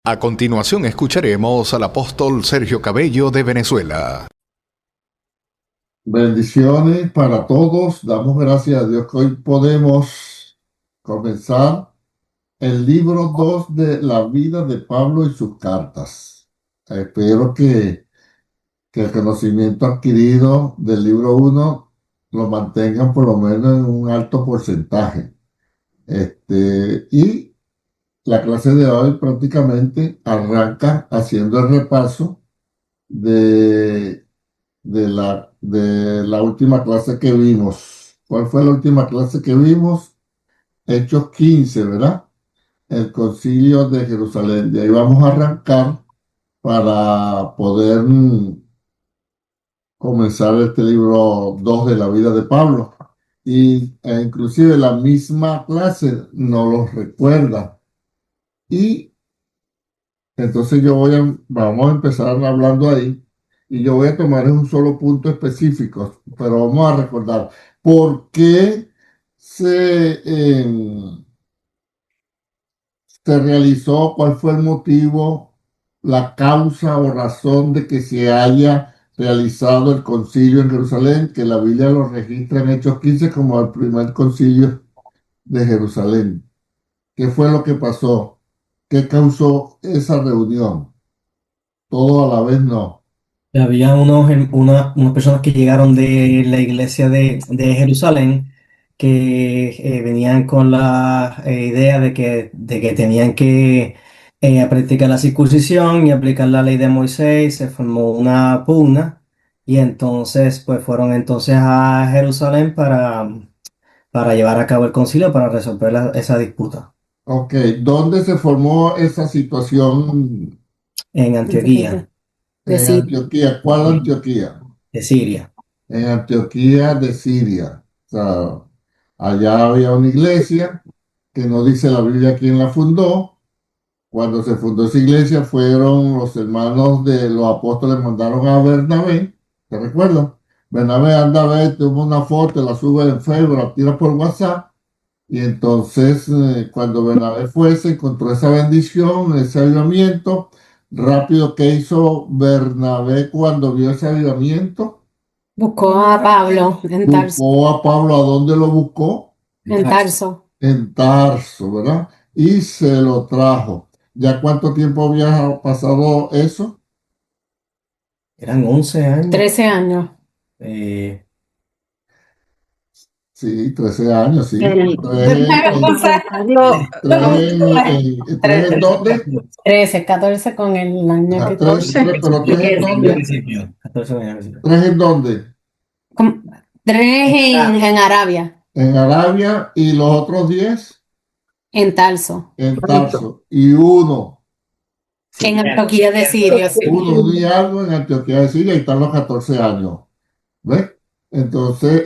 A continuación escucharemos al apóstol Sergio Cabello de Venezuela. Bendiciones para todos. Damos gracias a Dios que hoy podemos comenzar el libro 2 de la vida de Pablo y sus cartas. Espero que el conocimiento adquirido del libro 1 lo mantengan por lo menos en un alto porcentaje. Y la clase de hoy prácticamente arranca haciendo el repaso de la última clase que vimos. ¿Cuál fue la última clase que vimos? Hechos 15, ¿verdad? El concilio de Jerusalén. De ahí vamos a arrancar para poder comenzar este libro 2 de la vida de Pablo. Inclusive la misma clase nos lo recuerda. Y entonces vamos a empezar hablando ahí. Y yo voy a tomar un solo punto específico, pero vamos a recordar por qué se realizó, cuál fue el motivo, la causa o razón de que se haya realizado el concilio en Jerusalén, que la Biblia lo registra en Hechos 15 como el primer concilio de Jerusalén. ¿Qué fue lo que pasó? ¿Qué causó esa reunión? Todo a la vez no. Había unas personas que llegaron de la iglesia de Jerusalén que venían con la idea de que tenían que practicar la circuncisión y aplicar la ley de Moisés. Se formó una pugna y entonces pues fueron entonces a Jerusalén para llevar a cabo el concilio para resolver esa disputa Ok, ¿dónde se formó esa situación en Antioquía en Antioquía? ¿Cuál Antioquía? de Siria. En Antioquía de Siria. O sea, allá había una iglesia que no dice la Biblia quién la fundó. Cuando se fundó esa iglesia fueron los hermanos de los apóstoles, mandaron a Bernabé, ¿te recuerdas? Bernabé, anda a ver, toma una foto, la sube en Facebook, la tira por WhatsApp. Y entonces, cuando Bernabé fue, se encontró esa bendición, ese avivamiento. Rápido, ¿qué hizo Bernabé cuando vio ese avivamiento? Buscó a Pablo en Tarso. Buscó a Pablo, ¿a dónde lo buscó? En Tarso. En Tarso, ¿verdad? Y se lo trajo. ¿Ya cuánto tiempo había pasado eso? Eran 11 años. 13 años. Sí, 13 años, sí. El- ¿Tres en dónde? 13, 14 con el año Ah, que pero tres en dónde? 14 años. ¿Tres en dónde? Tres en Arabia, En Arabia, y los otros 10 en Tarso, en Tarso, y uno en Antioquía de Siria. Sí. uno y algo en Antioquía de Siria, y están los 14 años. ¿Ves? Entonces,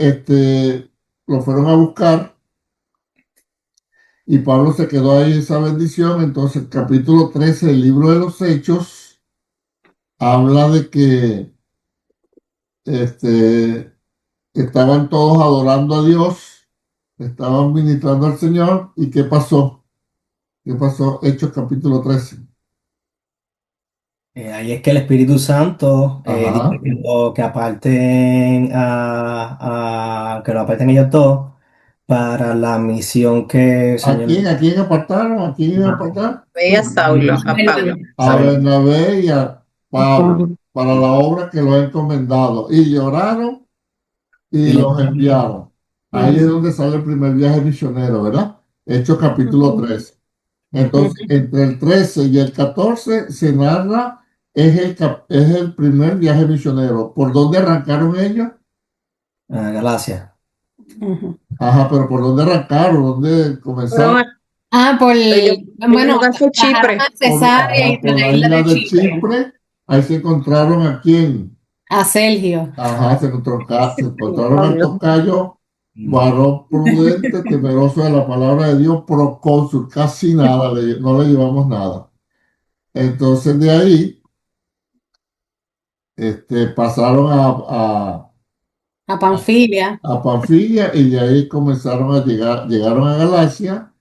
lo fueron a buscar y Pablo se quedó ahí en esa bendición. Entonces, el capítulo 13 del libro de los Hechos habla de que estaban todos adorando a Dios, estaban ministrando al Señor. ¿Y qué pasó? ¿Qué pasó? Hechos capítulo 13. Ahí es que el Espíritu Santo Ajá. dice que que lo aparten ellos dos para la misión que el Señor. ¿A quién apartaron? ¿A quién iban a apartar? Ve a Saulo, a Pablo. A Bernabé y a Pablo para la obra que lo ha encomendado. Y lloraron y los enviaron. Ahí es donde sale el primer viaje misionero, ¿verdad? Hechos capítulo 13. Entonces, entre el 13 y el 14 se narra, es el primer viaje misionero. ¿Por dónde arrancaron ellos? Galacia. Ajá, pero ¿por dónde arrancaron? ¿Dónde comenzaron? Bueno, Chipre. a Cesarea y Por la isla de Chipre. Ahí se encontraron a quién. A Sergio. Ajá, se encontraron al tocayo, varón prudente, temeroso de la palabra de Dios, procónsul, casi nada, no le llevamos nada. Entonces de ahí pasaron A Panfilia. a Panfilia, y de ahí comenzaron a llegaron a Galacia.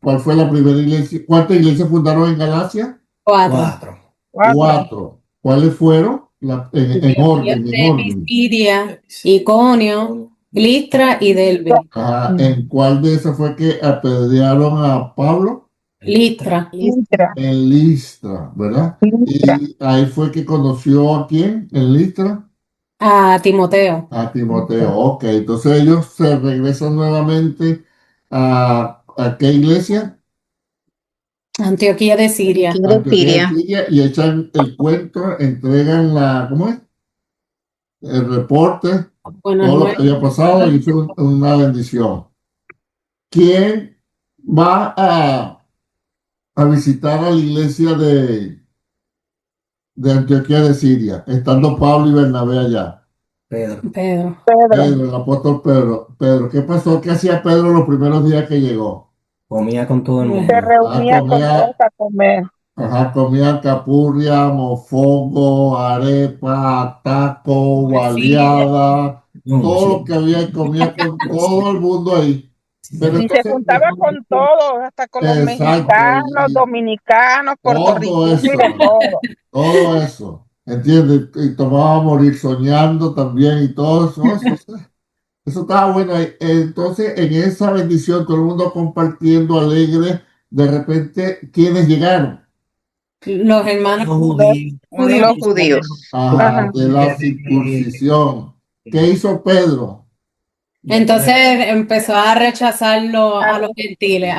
¿Cuál fue la primera iglesia? ¿Cuántas iglesias fundaron en Galacia? Cuatro. Cuatro. Cuatro. ¿Cuáles fueron? En orden, en De orden. Pisidia, Iconio, Listra y Derbe. Ajá. ¿En cuál de esas fue que apedrearon a Pablo? Listra. En Listra, ¿verdad? Y ahí fue que conoció a quién en Listra, A Timoteo. a Timoteo. Ok, entonces ellos se regresan nuevamente ¿a qué iglesia? Antioquía de Siria. Aquí de Antioquía de Siria. Siria, y echan el cuento, entregan ¿cómo es? El reporte, Buenas todo lo que nuevas. había pasado, y hizo una bendición. ¿Quién va a visitar a la iglesia de Antioquía de Siria, estando Pablo y Bernabé allá? Pedro. Pedro. Pedro, el apóstol Pedro. Pedro, ¿qué pasó? ¿Qué hacía Pedro los primeros días que llegó? Comía con todo el mundo. Comía capurria, mofongo, arepa, taco, Refrigerio. baleada, No, todo sí. lo que había y comía con todo el mundo ahí. Pero Y se entonces, juntaba con todos, hasta con los exacto, mexicanos, dominicanos, todo puertorriqueños y eso, de todo. todo eso, ¿entiendes? Y tomaba a morir soñando también y todo eso estaba bueno ahí. Entonces, en esa bendición, todo el mundo compartiendo alegre, de repente, ¿quiénes llegaron? Los hermanos Los judíos. judíos. Los judíos. Ajá, Ajá. de la circuncisión. ¿Qué hizo Pedro? Entonces empezó a rechazarlo a los gentiles,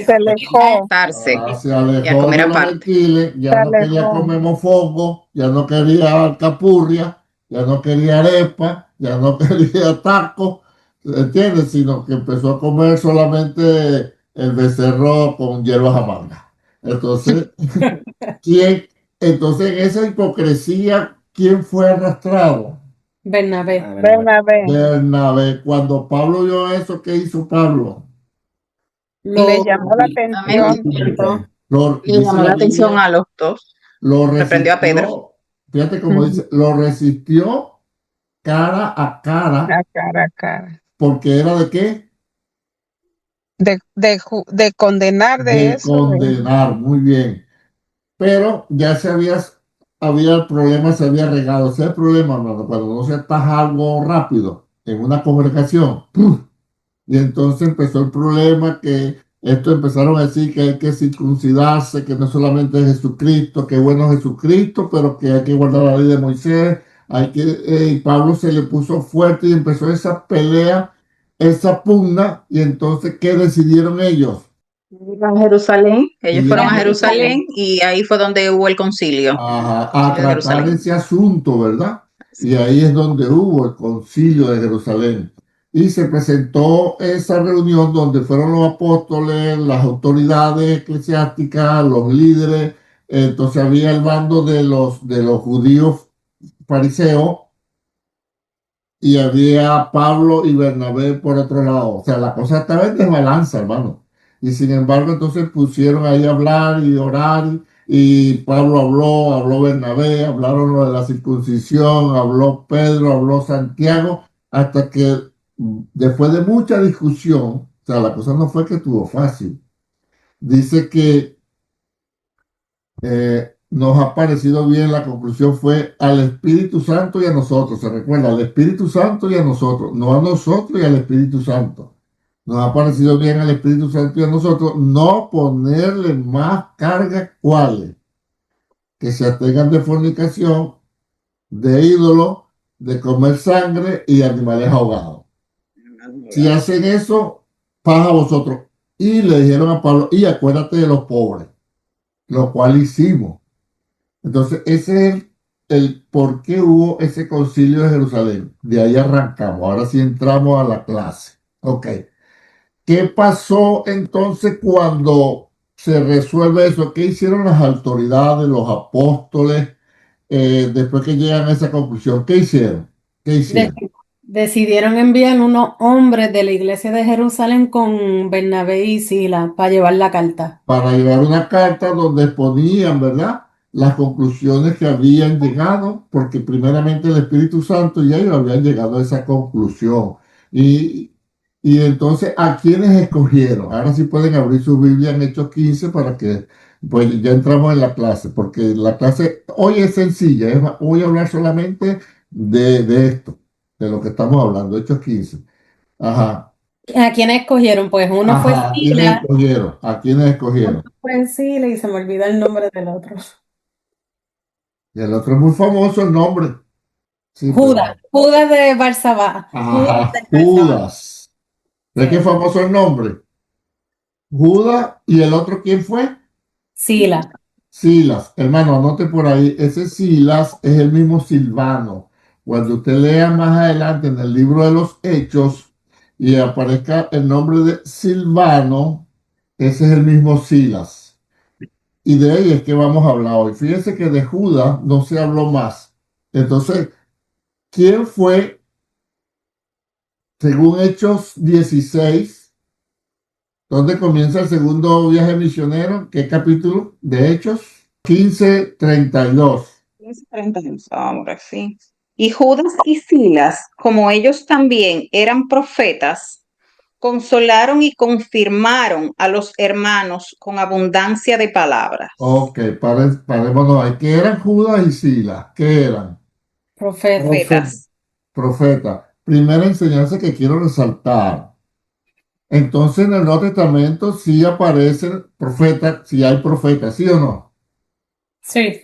Se alejó, Estarse Se y a alejó comer de los aparte. gentiles, se ya no quería alejó. comer mofongo, ya no quería alcapurria, ya no quería arepa, ya no quería taco, ¿entiendes? Sino que empezó a comer solamente el becerro con hierbas amargas. Entonces, ¿quién? Entonces, en esa hipocresía, ¿quién fue arrastrado? Bernabé. Bernabé. Bernabé. Cuando Pablo vio eso, ¿qué hizo Pablo? Le Lo llamó la atención. Le Dice llamó la la atención Biblia, a los dos. lo Reprendió a Pedro. resistió, fíjate cómo dice, lo resistió cara a cara, A cara a cara. porque era de qué? De condenar de De eso. condenar, muy bien. Pero ya había el problema, se había regado. Ese es el problema, hermano, cuando no se ataja algo rápido en una congregación. ¡Puf! Y entonces empezó el problema que esto empezaron a decir que hay que circuncidarse, que no solamente es Jesucristo, que bueno Jesucristo, pero que hay que guardar la ley de Moisés. Y Pablo se le puso fuerte y empezó esa pelea, esa pugna. Y entonces, ¿qué decidieron ellos? Iban a Jerusalén. Ellos Ir fueron a a Jerusalén y ahí fue donde hubo el concilio. a De tratar Jerusalén. ese asunto, ¿verdad? Y ahí es donde hubo el concilio de Jerusalén. Y se presentó esa reunión donde fueron los apóstoles, las autoridades eclesiásticas, los líderes. Entonces había el bando de los judíos fariseos y había Pablo y Bernabé por otro lado. O sea, la cosa estaba en desbalanza, hermano. Y sin embargo, entonces pusieron ahí a hablar y orar. Y Pablo habló Bernabé, hablaron lo de la circuncisión, habló Pedro, habló Santiago, hasta que después de mucha discusión, o sea, la cosa no fue que estuvo fácil. Dice que nos ha parecido bien, la conclusión fue al Espíritu Santo y a nosotros. Se recuerda, al Espíritu Santo y a nosotros, no a nosotros y al Espíritu Santo. Nos ha parecido bien al Espíritu Santo y a nosotros no ponerle más cargas cuales que se atengan de fornicación, de ídolo, de comer sangre y animales ahogados. Si hacen eso, paz a vosotros. Y le dijeron a Pablo, y acuérdate de los pobres, lo cual hicimos. Entonces, ese es el por qué hubo ese concilio de Jerusalén. De ahí arrancamos. Ahora sí entramos a la clase. Ok. ¿Qué pasó entonces cuando se resuelve eso? ¿Qué hicieron las autoridades, los apóstoles, después que llegan a esa conclusión? ¿Qué hicieron? ¿Qué hicieron? decidieron enviar unos hombres de la iglesia de Jerusalén con Bernabé y Sila para llevar la carta. Para llevar una carta donde exponían, ¿verdad? Las conclusiones que habían llegado, porque primeramente el Espíritu Santo y ellos habían llegado a esa conclusión. Y, y entonces, ¿a quiénes escogieron? Ahora sí pueden abrir su Biblia en Hechos 15 para que Pues ya entramos en la clase, porque la clase hoy es sencilla. Voy a hablar solamente de esto, de lo que estamos hablando, Hechos 15. Ajá. ¿A quiénes escogieron? Pues uno fue Ajá. ¿A quiénes Sila, escogieron? ¿A quiénes escogieron? otro fue Sila y se me olvida el nombre del otro. Y el otro es muy famoso, el nombre. Sí, Judas, pero. Judas de Barsabá. Judas Ajá, de Barsabá. Judas. ¿De qué Sí. famoso el nombre? Judas. ¿Y el otro quién fue? Sila. Silas. Hermano, anote por ahí. Ese Silas es el mismo Silvano. Cuando usted lea más adelante en el libro de los Hechos y aparezca el nombre de Silvano, ese es el mismo Silas. Y de ahí es que vamos a hablar hoy. Fíjense que de Judas no se habló más. Entonces, ¿quién fue, según Hechos 16, donde comienza el segundo viaje misionero? ¿Qué capítulo de Hechos? 15:32. 15:32, ahora sí. Y Judas y Silas, como ellos también eran profetas, consolaron y confirmaron a los hermanos con abundancia de palabras. Ok, parémonos ahí. ¿Qué eran Judas y Silas? ¿Qué eran? Profeta. Profetas. Profetas. Primera enseñanza que quiero resaltar. Entonces en el Nuevo Testamento sí aparecen profetas, sí hay profetas, ¿sí o no? Sí.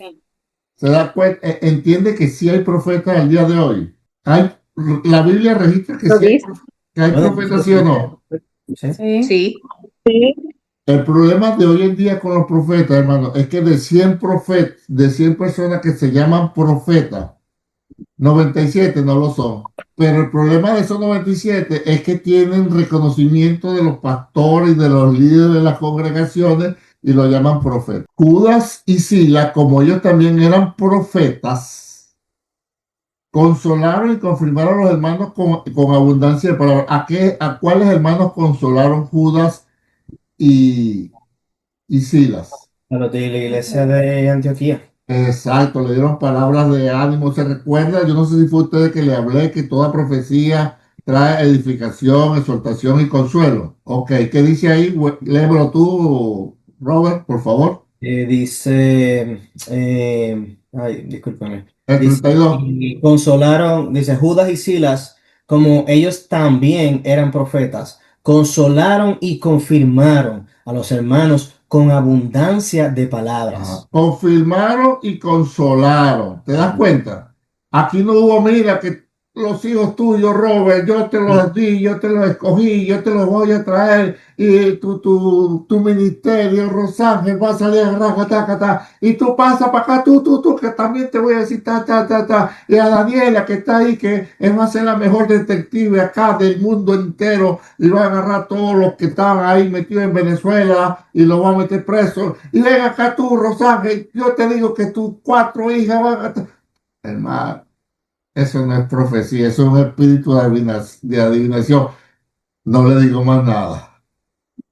¿Se da cuenta? Entiende que sí hay profetas al día de hoy. Hay, la Biblia registra que ¿Lo sí hay, dice? que hay Bueno, profetas, ¿sí o no? sí. Sí. Sí. El problema de hoy en día con los profetas, hermano, es que de 100 profetas, de 100 personas que se llaman profetas, 97 no lo son. Pero el problema de esos 97 es que tienen reconocimiento de los pastores y de los líderes de las congregaciones y lo llaman profetas. Judas y Sila, como ellos también eran profetas, consolaron y confirmaron a los hermanos con abundancia de palabras. ¿A cuáles hermanos consolaron Judas y Silas? A los de la iglesia de Antioquía. Exacto, le dieron palabras de ánimo. ¿Se recuerda? Yo no sé si fue usted que le hablé que toda profecía trae edificación, exhortación y consuelo. Ok, ¿qué dice ahí? Léelo tú, Robert, por favor. Dice, ay, discúlpame. El Dice, 32. y consolaron, dice, Judas y Silas, como ellos también eran profetas, consolaron y confirmaron a los hermanos con abundancia de palabras. Confirmaron y consolaron. ¿Te das cuenta? Aquí no hubo, mira, que los hijos tuyos, Robert, yo te los di, yo te los escogí, yo te los voy a traer, y tu ministerio, Rosángel, va a salir a raja, ta, ta, y tú pasa para acá, tú, que también te voy a decir, y a Daniela, que está ahí, que es, va a ser la mejor detective acá del mundo entero, y va a agarrar a todos los que estaban ahí metidos en Venezuela, y los va a meter presos, y ven acá tú, Rosángel, yo te digo que tus 4 hijas van a... Hermano, eso no es profecía, eso es un espíritu de adivinación. No le digo más nada.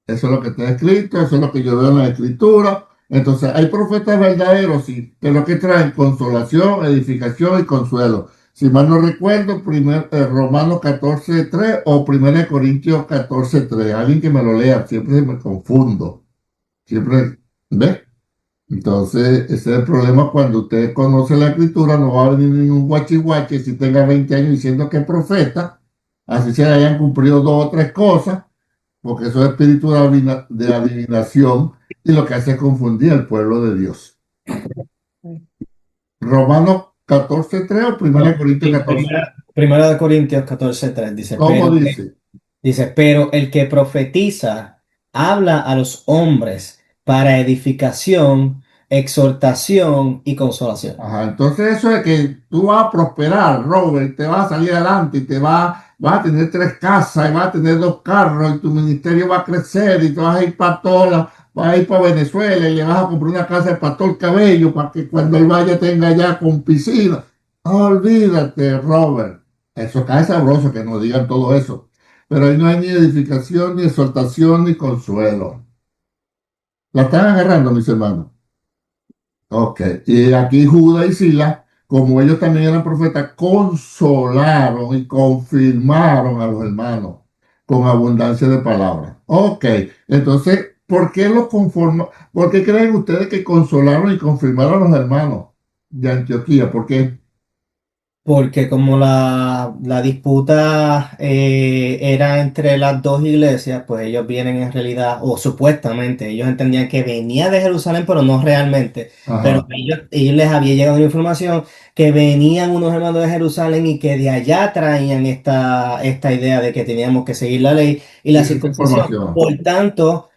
Eso es lo que está escrito, eso es lo que yo veo en la escritura. Entonces, hay profetas verdaderos, sí, pero que traen consolación, edificación y consuelo. Si mal no recuerdo, Romanos 14:3 o 1 Corintios 14:3. Alguien que me lo lea, siempre me confundo. Siempre, ¿ves? Entonces, ese es el problema cuando usted conoce la escritura, no va a venir ningún guachihuache si tenga 20 años diciendo que es profeta, así se le hayan cumplido 2 o 3 cosas, porque eso es espíritu de adivinación y lo que hace es confundir al pueblo de Dios. Romanos 14:3 o 1 Corintios 14. Primera de Corintios 14:3 dice, ¿Cómo dice? pero el que profetiza habla a los hombres para edificación, exhortación y consolación. Ajá, entonces eso es que tú vas a prosperar, Robert, te vas a salir adelante y vas a tener 3 casas y vas a tener 2 carros y tu ministerio va a crecer y te vas a ir para vas a ir para Venezuela y le vas a comprar una casa al pastor Cabello para que cuando él vaya tenga ya con piscina. Olvídate, Robert. Eso cae sabroso que nos digan todo eso. Pero ahí no hay ni edificación, ni exhortación, ni consuelo. ¿La están agarrando, mis hermanos? Ok, y aquí Judas y Silas, como ellos también eran profetas, consolaron y confirmaron a los hermanos con abundancia de palabras. Ok, entonces ¿Por qué los conforma? ¿Por qué creen ustedes que consolaron y confirmaron a los hermanos de Antioquía? ¿Por qué? Porque como la disputa era entre las dos iglesias, pues ellos vienen en realidad, o supuestamente, ellos entendían que venía de Jerusalén, pero no realmente. Pero Ajá. ellos les había llegado una información que venían unos hermanos de Jerusalén y que de allá traían esta idea de que teníamos que seguir la ley y la Esa circuncisión. información. Por tanto,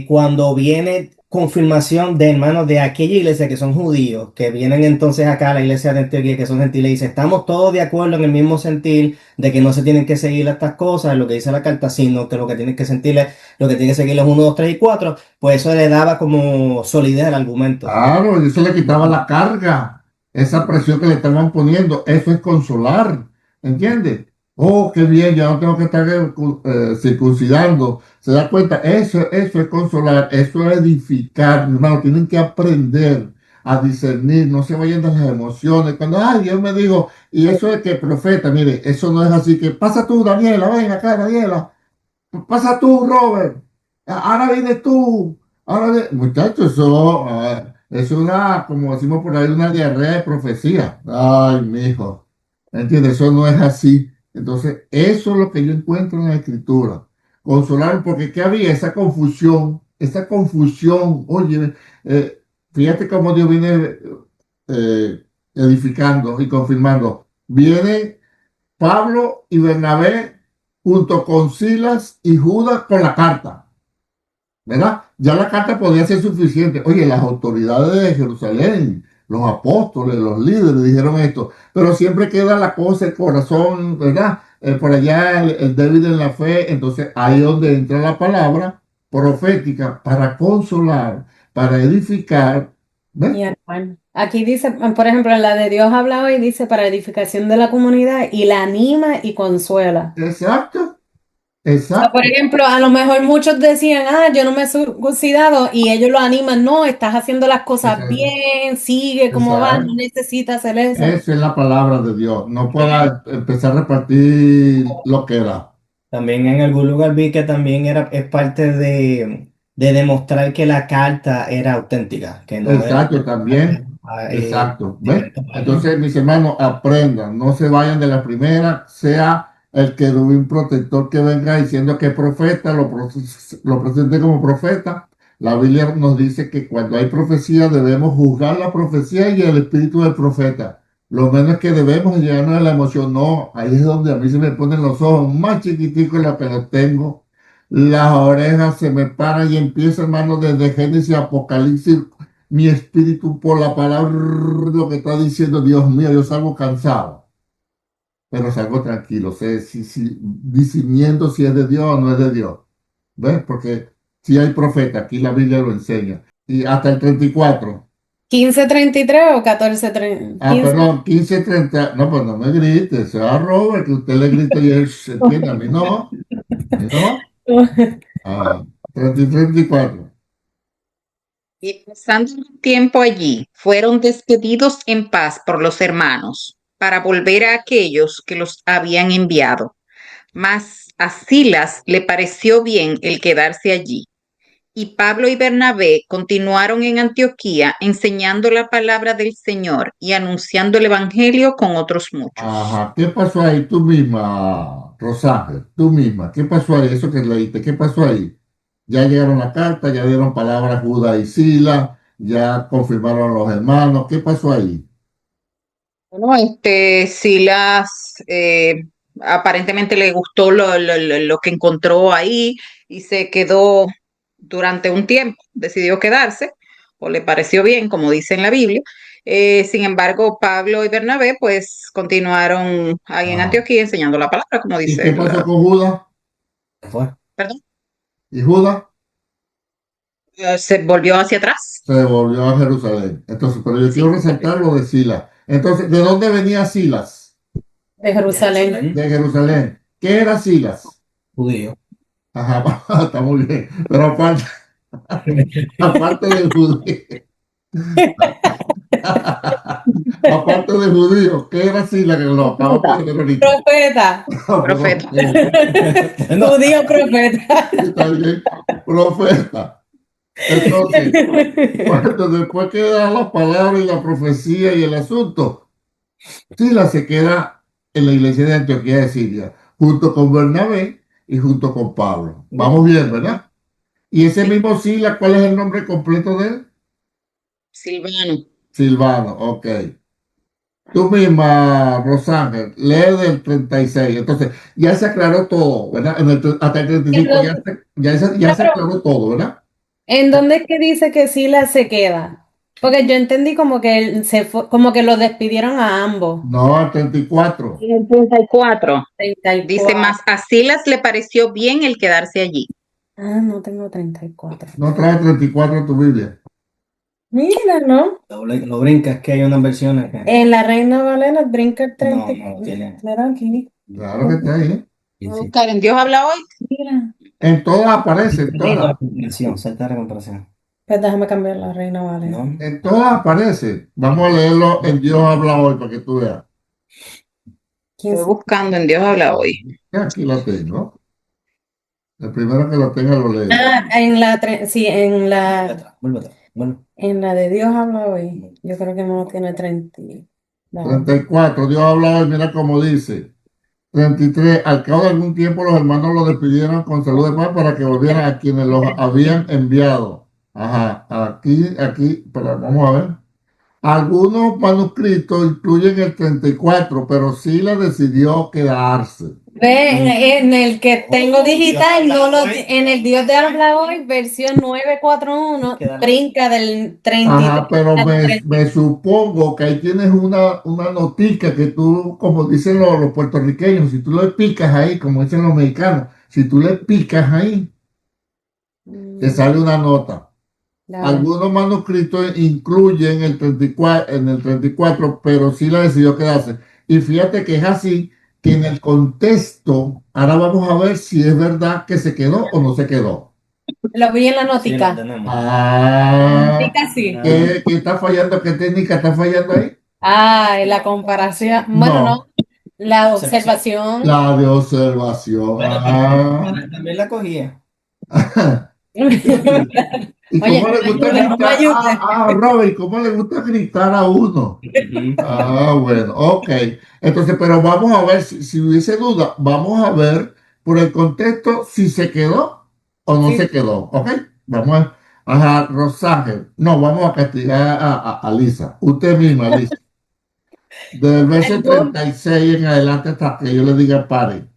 cuando viene confirmación de hermanos de aquella iglesia que son judíos, que vienen entonces acá a la iglesia de Antioquía, que son gentiles, y dicen, estamos todos de acuerdo en el mismo sentir de que no se tienen que seguir estas cosas, lo que dice la carta, sino que lo que tienen que sentir es, lo que tienen que seguir es 1, 2, 3 y 4, pues eso le daba como solidez al argumento. Claro, y eso le quitaba la carga, esa presión que le estaban poniendo. Eso es consolar, ¿entiendes? Oh, qué bien, ya no tengo que estar circuncidando. ¿Se da cuenta? Eso es consolar, eso es edificar, mi hermano. Tienen que aprender a discernir, no se vayan de las emociones. Cuando, ay, Dios me dijo, y eso es que profeta, mire, eso no es así que pasa tú, Daniela, ven acá, Daniela. Pasa tú, Robert. Ahora vienes tú. Muchachos, eso es una, como decimos por ahí, una diarrea de profecía. Ay, mi hijo. ¿Entiendes? Eso no es así. Entonces, eso es lo que yo encuentro en la escritura. Consolar, porque ¿qué había? Esa confusión. Esa confusión. Oye, eh, fíjate cómo Dios viene eh, edificando y confirmando. Viene Pablo y Bernabé junto con Silas y Judas con la carta, ¿verdad? Ya la carta podía ser suficiente. Oye, las autoridades de Jerusalén, los apóstoles, los líderes dijeron esto, pero siempre queda la cosa, el corazón, ¿verdad? Por allá el débil en la fe, entonces ahí es donde entra la palabra profética para consolar, para edificar, ¿ves? Y hermano, aquí dice, por ejemplo, en la de Dios hablaba y dice para edificación de la comunidad y la anima y consuela. Exacto, O sea, por exacto, ejemplo, a lo mejor muchos decían, yo no me he circuncidado y ellos lo animan, no, estás haciendo las cosas exacto, bien, sigue como va, no exacto. necesitas hacer eso. Esa es la palabra de Dios. No pueda empezar a repartir lo que era. También en algún lugar vi que también es parte de demostrar que la carta era auténtica, que no era Exacto, también. Exacto. ¿Ves? invento para alguien. Entonces, mis hermanos, aprendan. No se vayan de la primera. Sea el querubín protector que venga diciendo que es profeta, lo presente como profeta. La Biblia nos dice que cuando hay profecía debemos juzgar la profecía y el espíritu del profeta. Lo menos que debemos llegarnos a la emoción. No, ahí es donde a mí se me ponen los ojos más chiquiticos la que los tengo. Las orejas se me paran y empiezo, hermano, desde Génesis, Apocalipsis, mi espíritu por la palabra, lo que está diciendo, Dios mío, yo salgo cansado, pero salgo tranquilo, sé si discerniendo si es de Dios o no es de Dios. ¿Ves? Porque si hay profeta, aquí la Biblia lo enseña. Y hasta el 34. 15:33 o 14:30. Perdón, 15:30. No, pues no me grites, sea Robert, que usted le grita y él se entiende, a mí no. A mí no. 30 y 34. Y pasando un tiempo allí, fueron despedidos en paz por los hermanos, para volver a aquellos que los habían enviado. Mas a Silas le pareció bien el quedarse allí. Y Pablo y Bernabé continuaron en Antioquía enseñando la palabra del Señor y anunciando el Evangelio con otros muchos. Ajá, ¿qué pasó ahí tú misma, Rosángel? Tú misma, ¿qué pasó ahí? Eso que leíste, ¿qué pasó ahí? Ya llegaron la carta, ya dieron palabras Judas y Sila, ya confirmaron a los hermanos, ¿qué pasó ahí? Bueno, Silas aparentemente le gustó lo que encontró ahí y se quedó durante un tiempo, decidió quedarse, o le pareció bien, como dice en la Biblia. Sin embargo, Pablo y Bernabé pues continuaron ahí en Ajá. Antioquía enseñando la palabra, como ¿Y dice qué pasó con Judas? Fue. perdón, Y Judas se volvió hacia atrás. se volvió a Jerusalén. Entonces, pero yo quiero Sí, resaltar lo de Silas. Entonces, ¿de dónde venía Silas? De Jerusalén. De Jerusalén. ¿Qué era Silas? Judío. Ajá, está muy bien. Pero aparte, aparte del judío. Aparte de judío, ¿qué era así la que lo acabamos de ver ahorita? Profeta. Profeta. No, Judío profeta. Está bien, profeta. Entonces, cuando después que da la palabra y la profecía y el asunto, Sila se queda en la iglesia de Antioquía de Siria, junto con Bernabé y junto con Pablo. Vamos bien, ¿verdad? Y ese Sí, mismo Sila, ¿cuál es el nombre completo de él? Silvano. Silvano, ok. Tú misma, Rosángel, lee del 36. Entonces, ya se aclaró todo, ¿verdad? Hasta el 35 Entonces, ya no, se pero aclaró todo, ¿verdad? ¿en dónde es que dice que Sila se queda? Porque yo entendí como que él se fue, como que lo despidieron a ambos. No, al 34. En el 34 dice, 34. más a Silas le pareció bien el quedarse allí. Ah, no tengo 34. No trae 34 en tu Biblia. Mira, ¿no? Lo brincas, que hay unas versiones que... En la Reina Valera brinca el No, 34. no, tiene... Mira aquí. Claro que está ahí, ¿eh? Sí, Voy a sí. buscar en Dios habla hoy. Mira. En todas aparece, en Salta todas. la comparación, salta la comparación. Pues déjame cambiar la Reina Valera. ¿No? En todas aparece. Vamos a leerlo en Dios habla hoy para que tú veas. Estoy 15. buscando en Dios habla hoy. Aquí lo tengo. El primero que lo tenga lo lee. Ah, sí, Vuelve atrás. Bueno, en la de Dios habla hoy. Yo creo que no tiene 30. Vamos. 34, Dios habla hoy, mira cómo dice. 33, al cabo de algún tiempo los hermanos lo despidieron con salud de paz para que volvieran a quienes los habían enviado. Ajá, aquí, pero vamos a ver. Algunos manuscritos incluyen el 34, pero Sila decidió quedarse. Ve, en el que tengo digital, Dios no lo, habla hoy. en el Dios de habla hoy, versión 941, Quédalo. brinca del 33 Ajá, pero al me, 30. me supongo que ahí tienes una notica que tú, como dicen los puertorriqueños, si tú le picas ahí, como dicen los mexicanos, si tú le picas ahí, te sale una nota. A ver. Algunos manuscritos incluyen en el 34, pero sí la decidió quedarse. Y fíjate que es así, que en el contexto, ahora vamos a ver si es verdad que se quedó o no se quedó. Lo vi en la Sí, lo notica. tenemos. Ah, Notica sí. ¿qué está fallando? ¿Qué técnica está fallando ahí? Ah, en la comparación. Bueno, no, No, la Observación. observación. la de observación. Bueno, Ah. también la cogía. ¿Y Oye, cómo le no gusta ayuda, no gritar? ayuda. Robert, ¿cómo le gusta gritar a uno? Ujú. Ah, bueno, ok. Entonces, pero vamos a ver, si hubiese duda, vamos a ver por el contexto si se quedó o no se Sí. quedó, ¿ok? Vamos a Rosángel. No, vamos a castigar a Lisa. Usted misma, Lisa. Del verso Algún 36 en adelante hasta que yo le diga pare.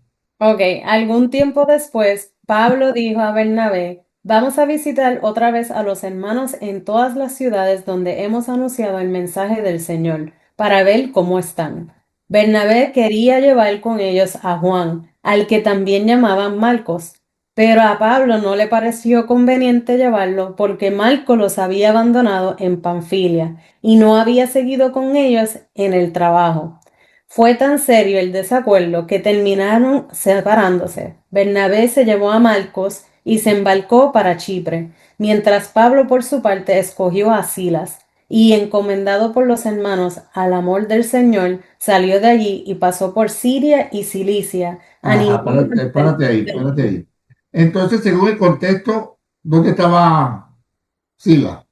Ok, algún tiempo después, Pablo dijo a Bernabé, vamos a visitar otra vez a los hermanos en todas las ciudades donde hemos anunciado el mensaje del Señor, para ver cómo están. Bernabé quería llevar con ellos a Juan, al que también llamaban Marcos, pero a Pablo no le pareció conveniente llevarlo porque Marcos los había abandonado en Panfilia y no había seguido con ellos en el trabajo. Fue tan serio el desacuerdo que terminaron separándose. Bernabé se llevó a Marcos y se embarcó para Chipre, mientras Pablo por su parte escogió a Silas y, encomendado por los hermanos al amor del Señor, salió de allí y pasó por Siria y Cilicia. A Ajá, ninguno párate ahí. Entonces, según el contexto, ¿dónde estaba Sila?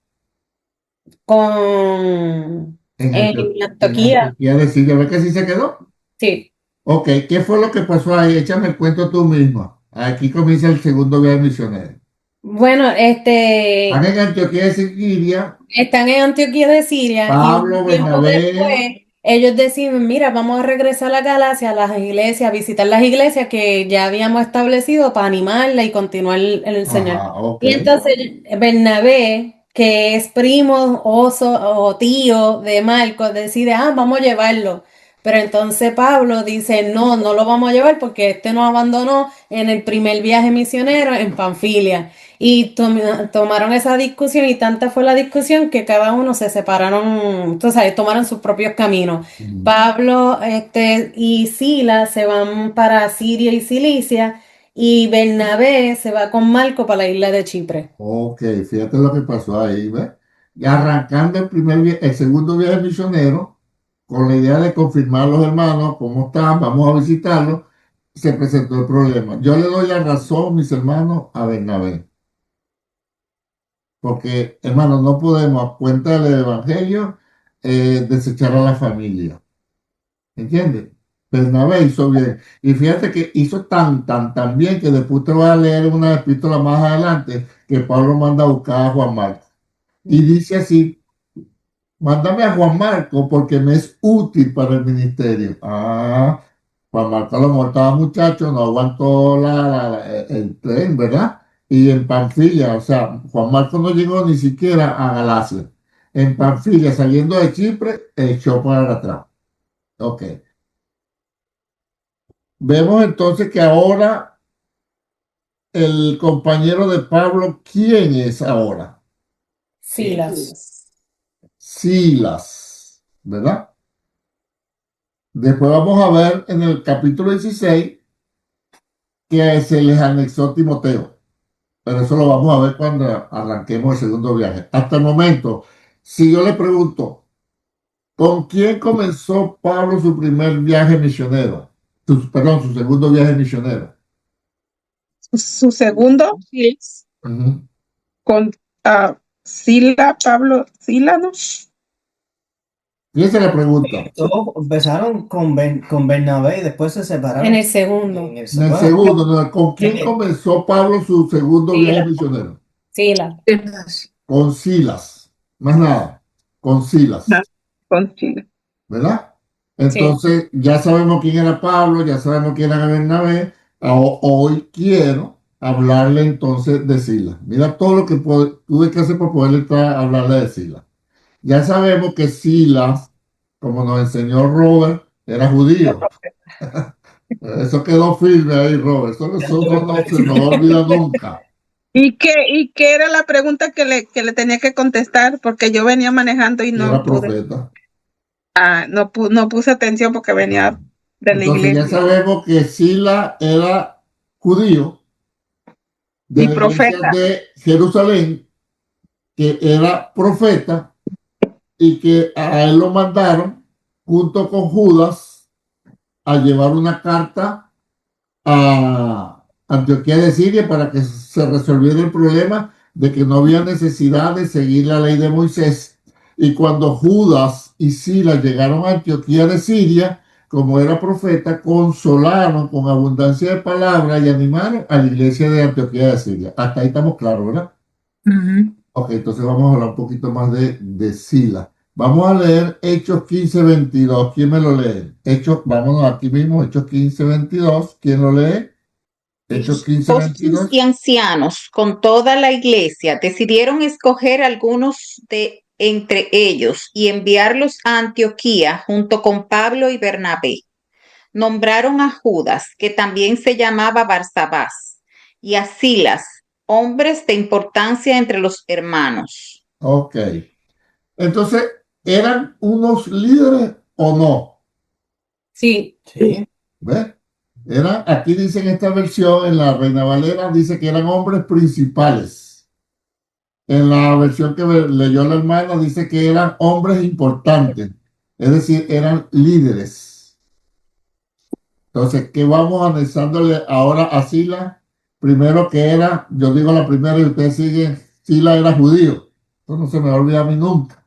con en En Antioquía. Antioquía de Siria. ¿Ves que sí se quedó? Sí. Ok, ¿qué fue lo que pasó ahí? Échame el cuento tú mismo. Aquí comienza el segundo viaje misionero. Bueno, Están en Antioquía de Siria, están en Antioquía de Siria y un Pablo, tiempo Bernabé, después ellos deciden, mira, vamos a regresar a la Galacia, a las iglesias, a visitar las iglesias que ya habíamos establecido para animarla y continuar en el Señor. ajá, ok. Y entonces Bernabé, que es primo o tío de Marcos, decide, vamos a llevarlo. Pero entonces Pablo dice, no, no lo vamos a llevar porque este nos abandonó en el primer viaje misionero en Panfilia. Y tomaron esa discusión y tanta fue la discusión que cada uno se separaron, tú sabes, tomaron sus propios caminos. Mm. Pablo, y Silas se van para Siria y Cilicia y Bernabé se va con Marco para la isla de Chipre. Ok, fíjate lo que pasó ahí, ¿ves? Y arrancando el segundo viaje misionero, con la idea de confirmar a los hermanos cómo están, vamos a visitarlos, se presentó el problema. Yo le doy la razón, mis hermanos, a Bernabé. porque, hermano, no podemos, a cuenta del Evangelio, desechar a la familia. ¿Entiendes? Bernabé hizo bien. Y fíjate que hizo tan bien que después te voy a leer una epístola más adelante que Pablo manda a buscar a Juan Marcos. Y dice así: mándame a Juan Marco porque me es útil para el ministerio. Juan Marco a lo mejor estaba muchacho, no aguantó el tren, ¿verdad? Y en Panfilia, o sea, Juan Marco no llegó ni siquiera a Galacia. En Panfilia, saliendo de Chipre, echó para atrás. Ok. Vemos entonces que ahora el compañero de Pablo, ¿quién es ahora? Silas. Silas, ¿verdad? Después vamos a ver en el capítulo 16 que se les anexó Timoteo, pero eso lo vamos a ver cuando arranquemos el segundo viaje. Hasta el momento, si yo le pregunto, ¿con quién comenzó Pablo su primer viaje misionero? Perdón, su segundo viaje misionero. Su segundo, Ujú. con Pablo, Sila, ¿no? Fíjense la pregunta. Todos empezaron con Bernabé y después se separaron. En el segundo. En el En el bueno, segundo, ¿no? ¿Con quién Sí. comenzó Pablo su segundo viaje Silas. misionero? Silas. Con Silas, más nada, con Silas, Ajá, con Sila. ¿verdad? Sí. Entonces, ya sabemos quién era Pablo, ya sabemos quién era Bernabé. Hoy quiero hablarle entonces de Silas. Mira todo lo que tuve que hacer para poder hablarle de Silas. Ya sabemos que Silas, como nos enseñó Robert, era judío. Eso quedó firme ahí, Robert. Eso no se nos olvida nunca. ¿Y qué era la pregunta que le tenía que contestar? Porque yo venía manejando y Era no pude, profeta. no puse atención porque venía de la Entonces ya iglesia. sabemos que Sila era judío de Y la iglesia profeta. de Jerusalén, que era profeta y que a él lo mandaron junto con Judas a llevar una carta a Antioquía de Siria para que se resolviera el problema de que no había necesidad de seguir la ley de Moisés. Y cuando Judas y Silas llegaron a Antioquía de Siria, como era profeta, consolaron con abundancia de palabras y animaron a la iglesia de Antioquía de Siria. Hasta ahí estamos claros, ¿verdad? Ok, entonces vamos a hablar un poquito más de Silas. Vamos a leer Hechos 15:22. ¿Quién me lo lee? Vámonos aquí mismo, Hechos 15:22. ¿Quién lo lee? Hechos Apóstoles 15:22. y ancianos con toda la iglesia decidieron escoger algunos de entre ellos y enviarlos a Antioquía junto con Pablo y Bernabé. Nombraron a Judas, que también se llamaba Barsabás, y a Silas, hombres de importancia entre los hermanos. Ok. Entonces, ¿eran unos líderes o no? Sí. Sí. ¿Ves? Aquí dice en esta versión, en la Reina Valera, dice que eran hombres principales. En la versión que leyó la hermana, dice que eran hombres importantes. Es decir, eran líderes. Entonces, ¿qué vamos anexándole ahora a Sila? Primero que era, yo digo la primera y ustedes siguen, Sila era judío. Eso no se me va a olvidar a mí nunca.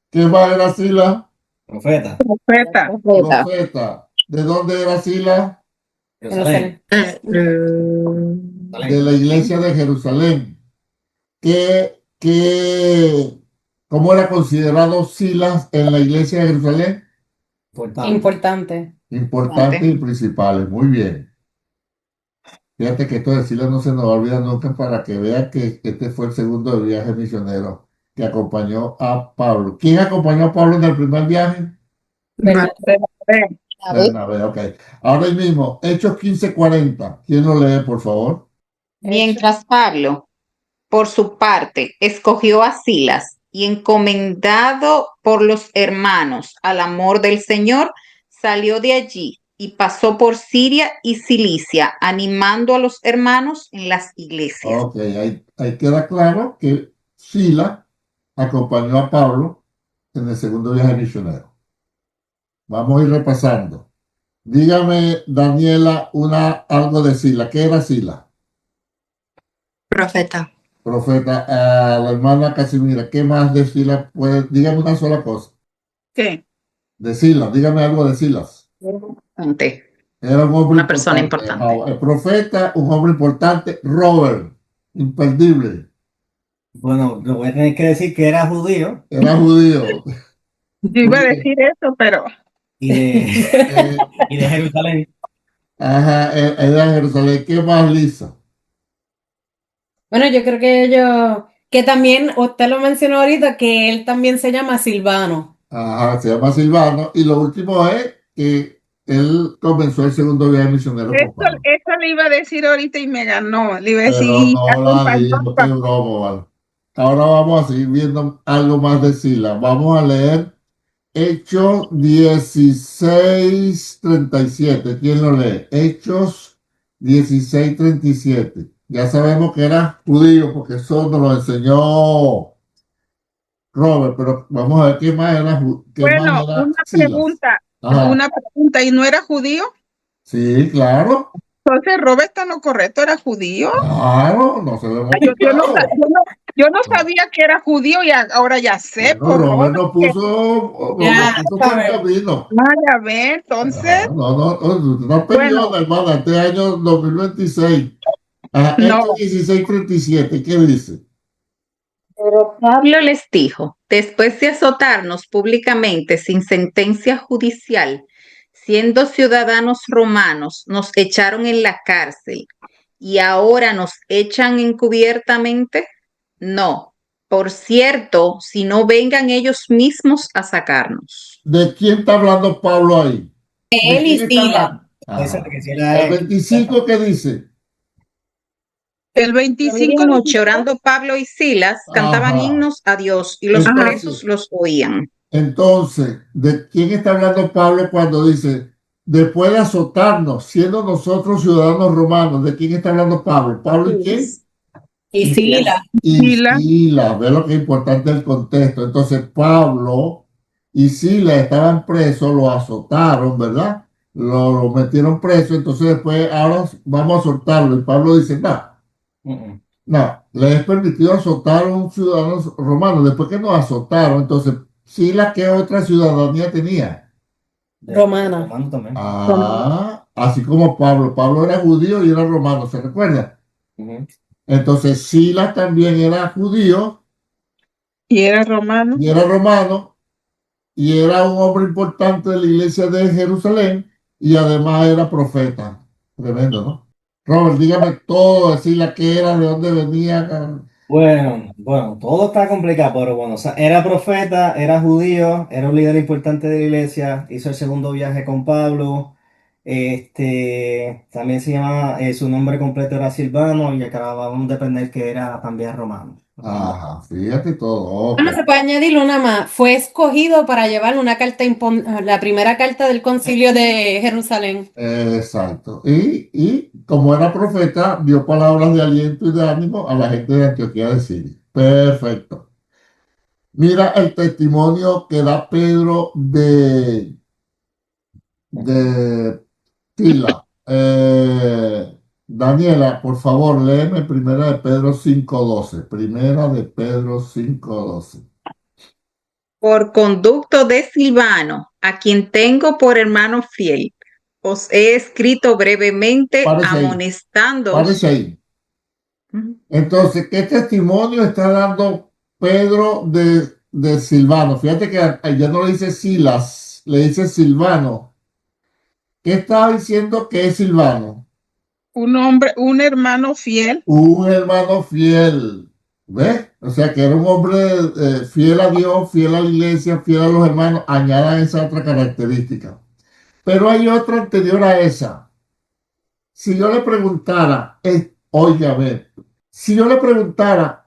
¿Qué más era Sila? Profeta. Profeta. Profeta. ¿De dónde era Sila? Jerusalén. De la iglesia de Jerusalén. ¿Qué, cómo era considerado Silas en la iglesia de Jerusalén? Importante. Importantes y principales. Muy bien. Fíjate que esto de Silas no se nos va a olvidar nunca para que vean que este fue el segundo viaje misionero que acompañó a Pablo. ¿Quién acompañó a Pablo en el primer viaje? Bernabé. Bernabé, ok. Ahora mismo, Hechos 15:40. ¿Quién lo lee, por favor? Mientras Pablo, por su parte, escogió a Silas y encomendado por los hermanos al amor del Señor, salió de allí y pasó por Siria y Cilicia, animando a los hermanos en las iglesias. Ok, ahí queda claro que Silas acompañó a Pablo en el segundo viaje misionero. Vamos a ir repasando. Dígame, Daniela, algo de Sila. ¿Qué era Sila? Profeta. Profeta. A la hermana Casimira, ¿qué más de Silas puede? Dígame una sola cosa. ¿Qué? De Silas, dígame algo de Silas. Importante. Era un hombre Una persona importante. El profeta, un hombre importante. Robert, imperdible. Bueno, lo voy a tener que decir que era judío Era judío. Yo iba a decir eso, pero y de, Eh, y de Jerusalén. ajá, era de Jerusalén. ¿Qué más, Lisa? Bueno, yo creo que que también, usted lo mencionó ahorita, que él también se llama Silvano. Ajá, se llama Silvano. Y lo último es que él comenzó el segundo viaje misionero con Pablo. eso le iba a decir ahorita y me ganó. Le iba a decir, Pero y no la acompañó a digo, qué broma, ¿vale? Ahora vamos a seguir viendo algo más de Silas. Vamos a leer Hechos 16:37. ¿Quién lo lee? Hechos 16:37. Ya sabemos que era judío porque eso nos lo enseñó Robert, pero vamos a ver qué más era, qué más Bueno, era Silas. Ajá. una pregunta, ¿y no era judío? Sí, claro, Entonces, Robert está en lo correcto, era judío. claro, no se lo hemos Yo no, quitado. yo no sabía que era judío y ahora ya sé Bueno, por Robert Robert que Ya, nos puso por el Robert. camino. vaya a ver, entonces, Ajá, no, no bueno, peleona, hermana, este año 2026. Ajá, no, Hechos 16:37, ¿qué dice? Pero Pablo les dijo, después de azotarnos públicamente sin sentencia judicial, siendo ciudadanos romanos, nos echaron en la cárcel y ahora nos echan encubiertamente. No, por cierto, si no vengan ellos mismos a sacarnos. ¿De quién está hablando Pablo ahí? ¿De Él y quién está Sila. hablando? Eso Ajá. que sí El era 25, ¿qué dice? el 25 Noche orando Pablo y Silas cantaban Ajá. himnos a Dios y los Ajá. presos los oían. Entonces, ¿de quién está hablando Pablo cuando dice, después de azotarnos, siendo nosotros ciudadanos romanos? ¿De quién está hablando Pablo? ¿Pablo y quién? Y Sila. Y Sila. Sila, ve lo que es importante el contexto. Entonces, Pablo y Sila estaban presos, lo azotaron, ¿verdad? Lo metieron preso, entonces después, ahora vamos a soltarlo. Y Pablo dice, no, le es permitido azotar a un ciudadano romano. Después que nos azotaron, entonces, Sila, ¿qué otra ciudadanía tenía? Romana. romano también. Ah, así como Pablo. Pablo era judío y era romano, ¿se recuerda? Ujú. Entonces, Sila también era judío Y era romano. y era romano y era un hombre importante de la iglesia de Jerusalén y además era profeta. Tremendo, ¿no? Robert, dígame todo, decirle qué era, de dónde venía. Bueno, todo está complicado, pero bueno, o sea, era profeta, era judío, era un líder importante de la iglesia, hizo el segundo viaje con Pablo, también se llama, su nombre completo era Silvano y acabamos de aprender que era también romano. Ajá, fíjate todo. Ok. Bueno, se puede añadir una más. Fue escogido para llevar una carta, la primera carta del concilio de Jerusalén. Exacto. Y como era profeta, dio palabras de aliento y de ánimo a la gente de Antioquía de Siria. Perfecto. Mira el testimonio que da Pedro de Tila. Daniela, por favor, léeme Primera de Pedro 5:12. Primera de Pedro 5:12. Por conducto de Silvano, a quien tengo por hermano fiel, os he escrito brevemente Párese ahí, amonestándoos. párese ahí. Entonces, ¿qué testimonio está dando Pedro de Silvano? Fíjate que ya no le dice Silas, le dice Silvano. ¿Qué está diciendo que es Silvano? Un hombre, un hermano fiel. Un hermano fiel. ¿Ves? O sea, que era un hombre fiel a Dios, fiel a la iglesia, fiel a los hermanos. Añadan esa otra característica. Pero hay otra anterior a esa. Si yo le preguntara, oiga, a ver, si yo le preguntara,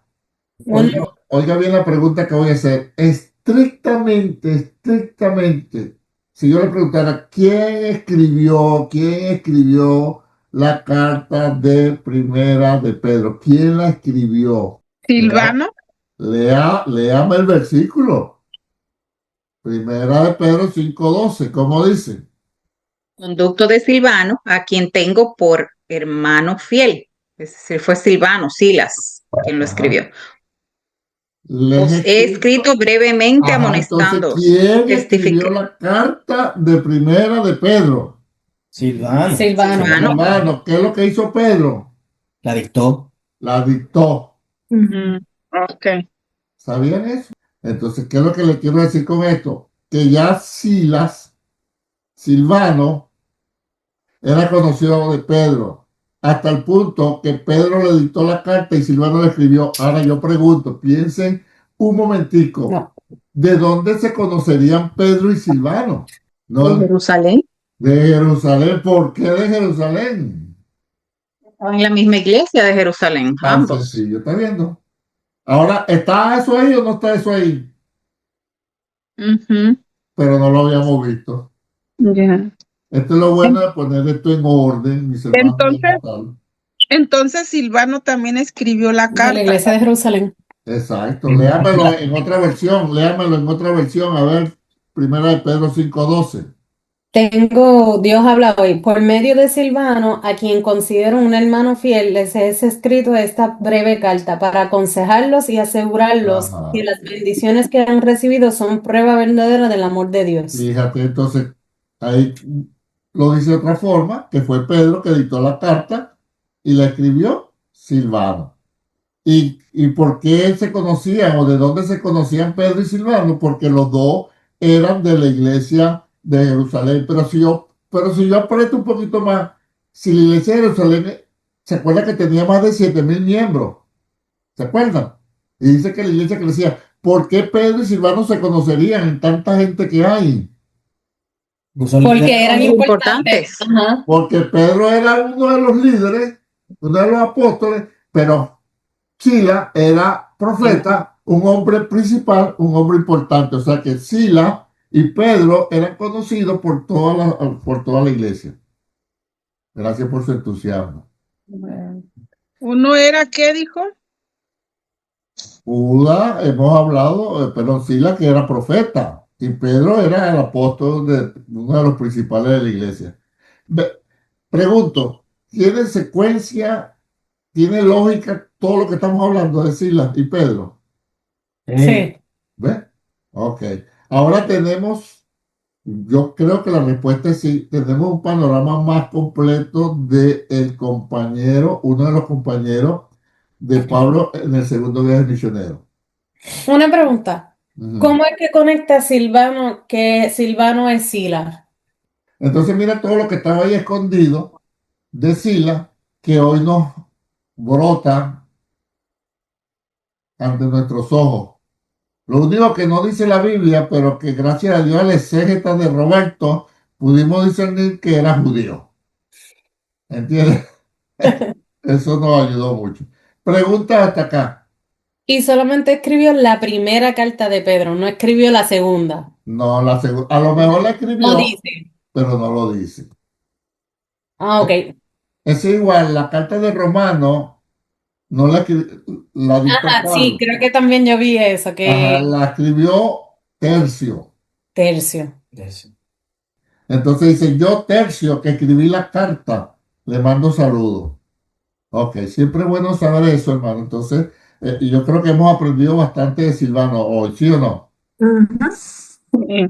oiga bien la pregunta que voy a hacer, estrictamente, si yo le preguntara, quién escribió la carta de primera de Pedro? ¿Quién la escribió? Silvano. Léame el versículo. Primera de Pedro 5:12, ¿cómo dice? Conducto de Silvano, a quien tengo por hermano fiel. Es decir, fue Silvano, Silas, quien lo Ajá. escribió. Les Os he escrito brevemente Ajá, entonces, amonestándoos, ¿quién escribió testifique. la carta de primera de Pedro? Silvano. Silvano. Silvano. Hermano, ¿qué es lo que hizo Pedro? La dictó. La dictó. Ujú. Ok. ¿Sabían eso? Entonces, ¿qué es lo que le quiero decir con esto? Que ya Silvano, era conocido de Pedro, hasta el punto que Pedro le dictó la carta y Silvano le escribió. Ahora yo pregunto, piensen un momentico, No. ¿de dónde se conocerían Pedro y Silvano? De No, Jerusalén. de Jerusalén. ¿Por qué de Jerusalén? Estaban en la misma iglesia de Jerusalén, Tan ambos. sencillo, ¿está viendo? Ahora, ¿está eso ahí o no está eso ahí? Ujú. Pero no lo habíamos visto. Ya. Esto es lo bueno de poner esto en orden, mis hermanos. Entonces, entonces Silvano también escribió la De la carta. iglesia de Jerusalén. Exacto, léamelo en otra versión, léamelo en otra versión, a ver, primera de Pedro 5:12. Dios habla hoy, por medio de Silvano, a quien considero un hermano fiel, les he escrito esta breve carta para aconsejarlos y asegurarlos Ajá. que las bendiciones que han recibido son prueba verdadera del amor de Dios. Fíjate, entonces, ahí lo dice de otra forma, que fue Pedro que dictó la carta y la escribió Silvano. ¿Y por qué se conocían o de dónde se conocían Pedro y Silvano? Porque los dos eran de la iglesia de Jerusalén. Pero si yo aprieto un poquito más, si la iglesia de Jerusalén, ¿se acuerda que tenía más de 7,000 miembros? ¿Se acuerdan? Y dice que la iglesia crecía. ¿Por qué Pedro y Silvano se conocerían en tanta gente que hay? Porque eran Importantes. importantes. Ajá. Porque Pedro era uno de los líderes, uno de los apóstoles, pero Sila era profeta, un hombre principal, un hombre importante. O sea que Sila y Pedro eran conocidos por toda la iglesia. Gracias por su entusiasmo. Uno era, ¿qué dijo? Judas, hemos hablado, perdón, Sila que era profeta y Pedro era el apóstol uno de los principales de la iglesia. Pregunto, ¿tiene secuencia, tiene lógica todo lo que estamos hablando de Sila y Pedro? Sí. ¿Ves? Ok. Ahora yo creo que la respuesta es sí, tenemos un panorama más completo de uno de los compañeros de Pablo en el segundo viaje misionero. Una pregunta. Ujú. ¿Cómo es que conecta Silvano que Silvano es Sila? Entonces mira todo lo que estaba ahí escondido de Sila, que hoy nos brota ante nuestros ojos. Lo único que no dice la Biblia, pero que gracias a Dios al exégeta de Roberto pudimos discernir que era judío. ¿Entiendes? Eso nos ayudó mucho. Pregunta hasta acá. Y solamente escribió la primera carta de Pedro, no escribió la segunda. No, a lo mejor la No escribió, dice. pero no lo dice. Ah, ok. Es igual, la carta de Romano no la dictó Ajá, sí, Pablo. creo que también yo vi eso, Ajá, que la escribió Tercio. tercio. Entonces dice, yo Tercio, que escribí la carta, le mando saludos. Ok, siempre es bueno saber eso, hermano. Entonces, y yo creo que hemos aprendido bastante de Silvano hoy, ¿sí o no? Sí.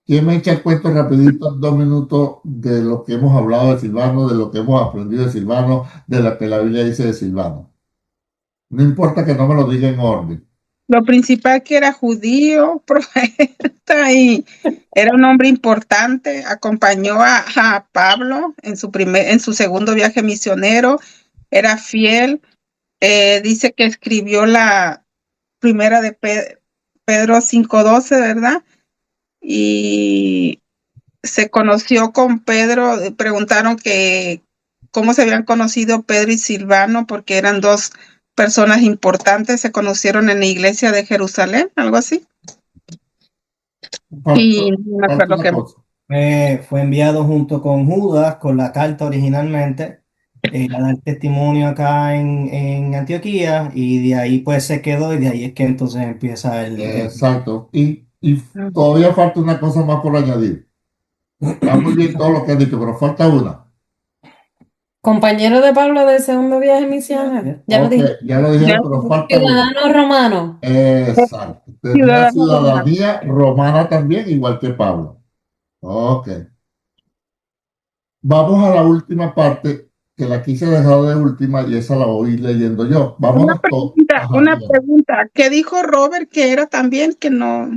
¿Quién me echa el cuento rapidito, 2 minutos, de lo que hemos hablado de Silvano, de lo que hemos aprendido de Silvano, de lo que la Biblia dice de Silvano? No importa que no me lo diga en orden. Lo principal que era judío, profeta y era un hombre importante. Acompañó a Pablo en su segundo viaje misionero. Era fiel. Dice que escribió la primera de Pedro 5:12, ¿verdad? Y se conoció con Pedro. Preguntaron que cómo se habían conocido Pedro y Silvano, porque eran dos personas importantes, se conocieron en la iglesia de Jerusalén, algo así. Y no me Falta acuerdo una qué. cosa. Fue enviado junto con Judas, con la carta originalmente, a dar testimonio acá en Antioquía, y de ahí pues se quedó, y de ahí es que entonces empieza Exacto. Y todavía falta una cosa más por añadir. Está muy bien todo lo que has dicho, pero falta una. Compañero de Pablo del segundo viaje misionero. Ya lo Ok, dije. ya lo dijeron, pero falta uno. Ciudadano romano. Exacto. Tenía Ciudadano romano. ciudadanía romana también, igual que Pablo. Ok. Vamos a la última parte, que la quise dejar de última y esa la voy leyendo yo. Una Vámonos todos. pregunta, Ajá, una dígame. pregunta. ¿Qué dijo Robert que era también que no?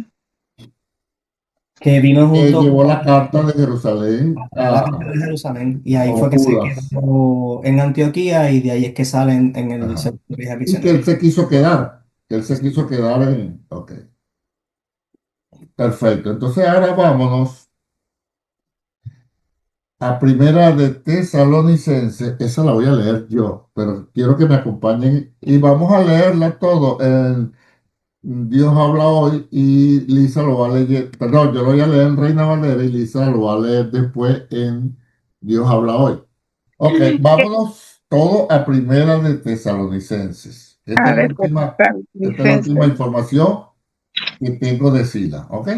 Que vino junto Llevó con la carta de Jerusalén la carta de Jerusalén y ahí como fue que se Judas. quedó en Antioquía y de ahí es que salen en el Ajá. segundo viaje Y que misionero. él se quiso quedar. Que él se quiso quedar en. Ok, perfecto. Entonces ahora vámonos a Primera de Tesalonicense. Esa la voy a leer yo, pero quiero que me acompañen y vamos a leerla todo en Dios habla hoy y Lisa lo va a leer, perdón, yo lo voy a leer en Reina Valera y Lisa lo va a leer después en Dios habla hoy. Ok, vámonos todo a Primera de Tesalonicenses. A ver, Esta es la última información que tengo de Sila, ¿ok?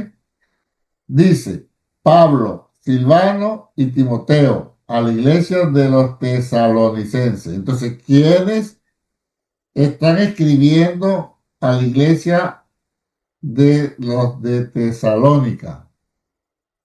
Dice, Pablo, Silvano y Timoteo a la iglesia de los tesalonicenses. Entonces, ¿quiénes están escribiendo a la iglesia de los de Tesalónica?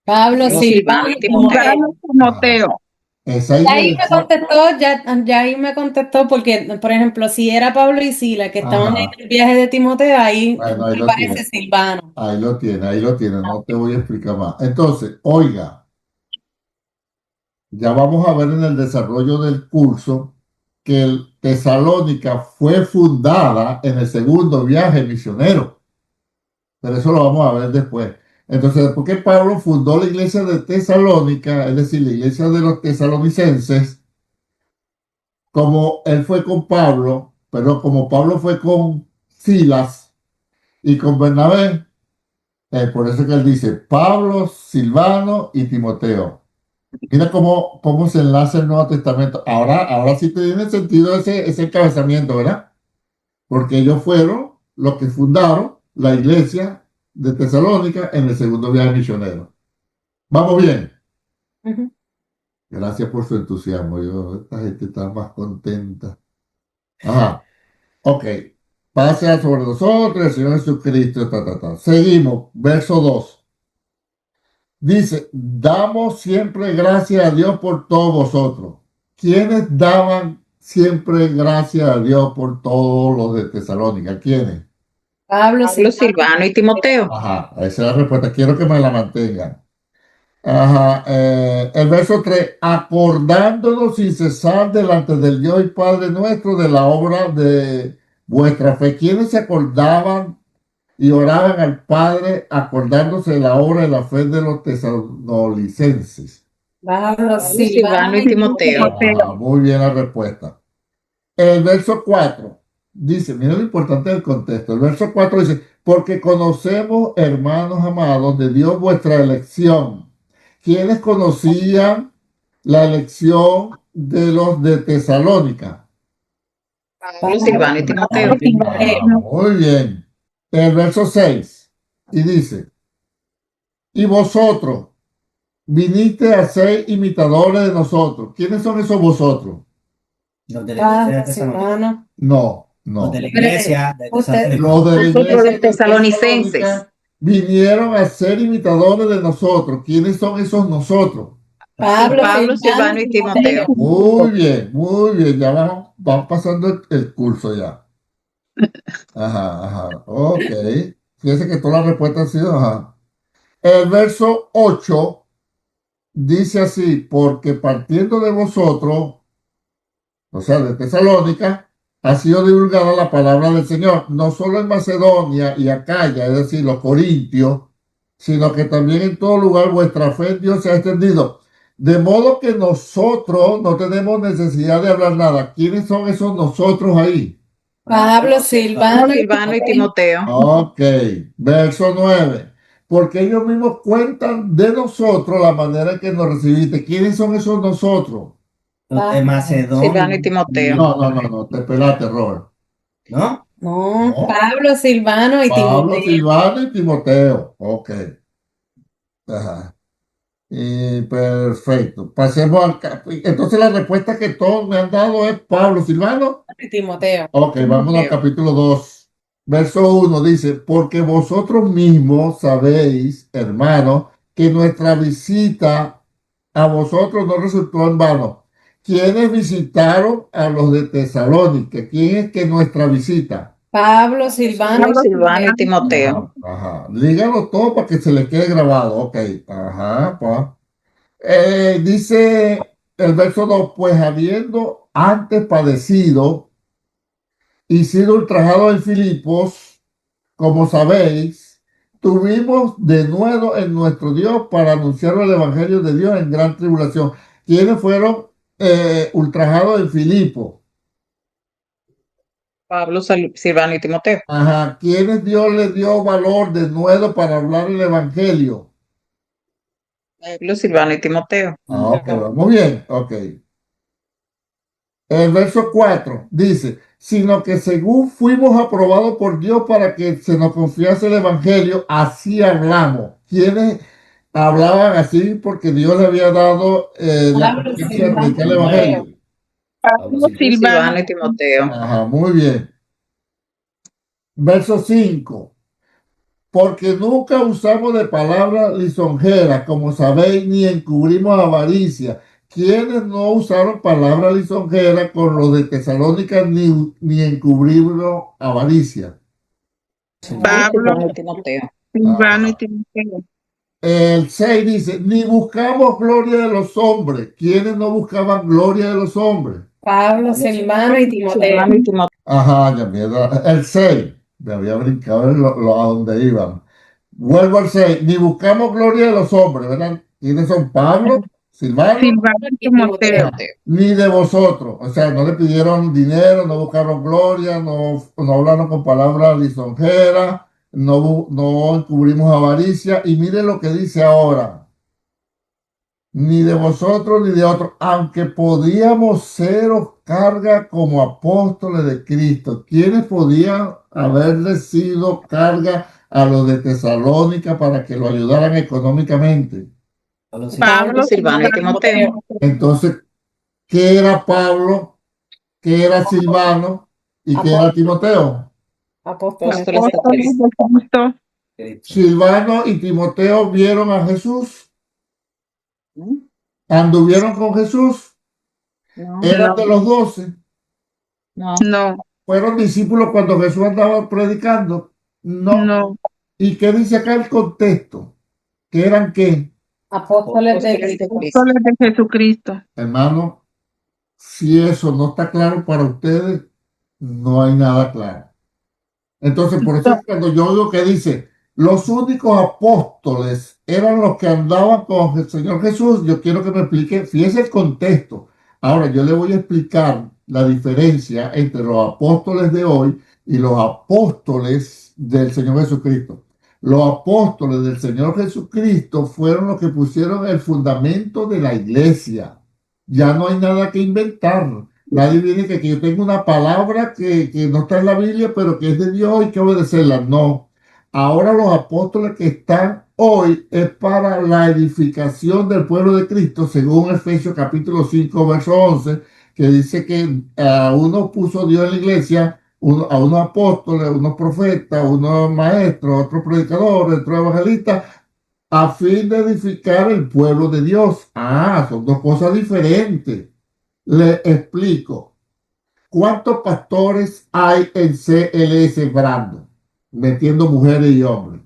Pablo, Silvano y Silvano y Timoteo. Silvano Timoteo. Esa Y ahí me iglesia, contestó, ya ahí me contestó, porque, por ejemplo, si era Pablo y Sila que estaban en ajá, el viaje de Timoteo, ahí bueno, ahí lo aparece tiene, Silvano. ahí lo tiene, no te voy a explicar más. Entonces, oiga, ya vamos a ver en el desarrollo del curso que el Tesalónica fue fundada en el segundo viaje misionero, pero eso lo vamos a ver después. Entonces, ¿por qué Pablo fundó la iglesia de Tesalónica, es decir, la iglesia de los tesalonicenses? Como él fue con Pablo, pero como Pablo fue con Silas y con Bernabé, por eso que él dice Pablo, Silvano y Timoteo. Mira cómo se enlaza el Nuevo Testamento. Ahora sí tiene sentido ese encabezamiento, ¿verdad? Porque ellos fueron los que fundaron la iglesia de Tesalónica en el segundo viaje misionero. Vamos bien. Ujú. Gracias por su entusiasmo. Esta gente está más contenta. Ajá. Ok. Pase sobre nosotros el Señor Jesucristo. Seguimos. Verso 2. Dice, damos siempre gracias a Dios por todos vosotros. ¿Quiénes daban siempre gracias a Dios por todos los de Tesalónica? ¿Quiénes? Pablo, Pablo, Silvano y Timoteo. Ajá, esa es la respuesta. Quiero que me la mantengan. Ajá, el verso 3, acordándonos sin cesar delante del Dios y Padre nuestro de la obra de vuestra fe. ¿Quiénes se acordaban y oraban al Padre acordándose de la obra de la fe de los tesalonicenses? Pablo, Pablo, Silvano Silvano y y Timoteo. Timoteo. Ajá, muy bien la respuesta. El verso 4 dice, mira lo importante del contexto. El verso 4 dice, porque conocemos, hermanos amados, de Dios vuestra elección. ¿Quiénes conocían la elección de los de Tesalónica? Pablo, Silvano y Timoteo. Muy bien. El verso 6 y dice, y vosotros viniste a ser imitadores de nosotros. ¿Quiénes son esos vosotros? Los de la iglesia de Pablo, Tesalónica. Silvano. No, Los de no. la iglesia de Usted, Tesalónica. Los de la Nosotros iglesia los de tesalonicenses. Tesalónica vinieron a ser imitadores de nosotros. ¿Quiénes son esos nosotros? Pablo, Pablo, Silvano Silvano y y Timoteo. Timoteo. Muy bien, muy bien. Ya van pasando el curso ya. Ajá, ajá. Ok. Fíjense que todas las respuestas han sido ajá. El verso 8 dice así, porque partiendo de vosotros, o sea, de Tesalónica, ha sido divulgada la palabra del Señor, no solo en Macedonia y Acaya, es decir, los corintios, sino que también en todo lugar vuestra fe en Dios se ha extendido. De modo que nosotros no tenemos necesidad de hablar nada. ¿Quiénes son esos nosotros ahí? Pablo, Silvano y Silvano y Timoteo. Timoteo. Ok, verso 9. Porque ellos mismos cuentan de nosotros la manera en que nos recibiste. ¿Quiénes son esos nosotros? Los de Silvano Macedonia. y Timoteo. No, te pelaste, Robert. ¿No? No, No. Pablo, Silvano y Pablo, Timoteo. Silvano y Timoteo. Ok. Ajá. Perfecto. Pasemos entonces la respuesta que todos me han dado es Pablo, Silvano. Timoteo. Ok, vamos al capítulo 2, verso 1, dice, porque vosotros mismos sabéis, hermanos, que nuestra visita a vosotros no resultó en vano. ¿Quiénes visitaron a los de Tesalónica? ¿Quién es que nuestra visita? Pablo, Silvano y Pablo, Silvano y Timoteo. Timoteo. Ajá. Díganlo todo para que se le quede grabado. Ok, ajá, pues. Dice el verso 2, pues habiendo antes padecido y sido ultrajado en Filipos, como sabéis, tuvimos de nuevo en nuestro Dios para anunciar el Evangelio de Dios en gran tribulación. ¿Quiénes fueron ultrajados en Filipos? Pablo, Silvano y Timoteo. Ajá. ¿Quiénes Dios les dio valor de nuevo para hablar el Evangelio? Pablo, Silvano y Timoteo. Ok, vamos bien. Ok. El verso 4 dice, sino que según fuimos aprobados por Dios para que se nos confiase el Evangelio, así hablamos. ¿Quiénes hablaban así? Porque Dios le había dado la Pablo, confianza de Silvano y predicar el Timoteo. Evangelio. Pablo, Silvano. Silvano y Timoteo. Ajá, muy bien. Verso 5. Porque nunca usamos de palabra lisonjera, como sabéis, ni encubrimos avaricia. Quienes no usaron palabra lisonjera con los de Tesalónica, ni encubrimos avaricia. Pablo, Silvano y Timoteo. Silvano y Ajá. Timoteo. El 6 dice, ni buscamos gloria de los hombres. ¿Quiénes no buscaban gloria de los hombres? Pablo, Silvano y Timoteo. Silvano y Timoteo. Ajá, ya mierda. El 6, me había brincado a donde iban. Vuelvo al 6, ni buscamos gloria de los hombres, ¿verdad? ¿Quiénes son? Pablo, Silvano, Silvano y Timoteo. ni de vosotros. O sea, no le pidieron dinero, no buscaron gloria, no hablaron con palabras lisonjeras, no encubrimos avaricia. Y mire lo que dice ahora. Ni de vosotros ni de otros, aunque podíamos seros carga como apóstoles de Cristo. ¿Quiénes podían haberle sido carga a los de Tesalónica para que lo ayudaran económicamente? Pablo, Silvano y Timoteo. Entonces, ¿qué era Pablo? ¿Qué era Silvano? ¿Y qué era Timoteo? Apóstoles. Apóstoles de apóstoles Cristo. de Cristo. Silvano y Timoteo vieron a Jesús, anduvieron con Jesús, No, eran de los 12. no. No, ¿Fueron discípulos cuando Jesús andaba predicando? No. no. ¿Y qué dice acá el contexto? ¿Qué eran qué? Apóstoles de Apóstoles de Cristo. Cristo. Apóstoles de Jesucristo. Hermano, si eso no está claro para ustedes, no hay nada claro. Entonces, por eso es cuando yo digo que dice, los únicos apóstoles eran los que andaban con el Señor Jesús, yo quiero que me explique, fíjese el contexto. Ahora, yo le voy a explicar la diferencia entre los apóstoles de hoy y los apóstoles del Señor Jesucristo. Los apóstoles del Señor Jesucristo fueron los que pusieron el fundamento de la iglesia. Ya no hay nada que inventar. Nadie viene que yo tengo una palabra que no está en la Biblia, pero que es de Dios y hay que obedecerla. No. Ahora los apóstoles que están hoy es para la edificación del pueblo de Cristo, según Efesios capítulo 5, verso 11, que dice que a uno puso Dios en la iglesia, a unos apóstoles, a unos profetas, a unos maestros, a otros predicadores, a otros evangelistas, a fin de edificar el pueblo de Dios. Ah, son dos cosas diferentes. Le explico. ¿Cuántos pastores hay en CLS Brando? Metiendo mujeres y hombres.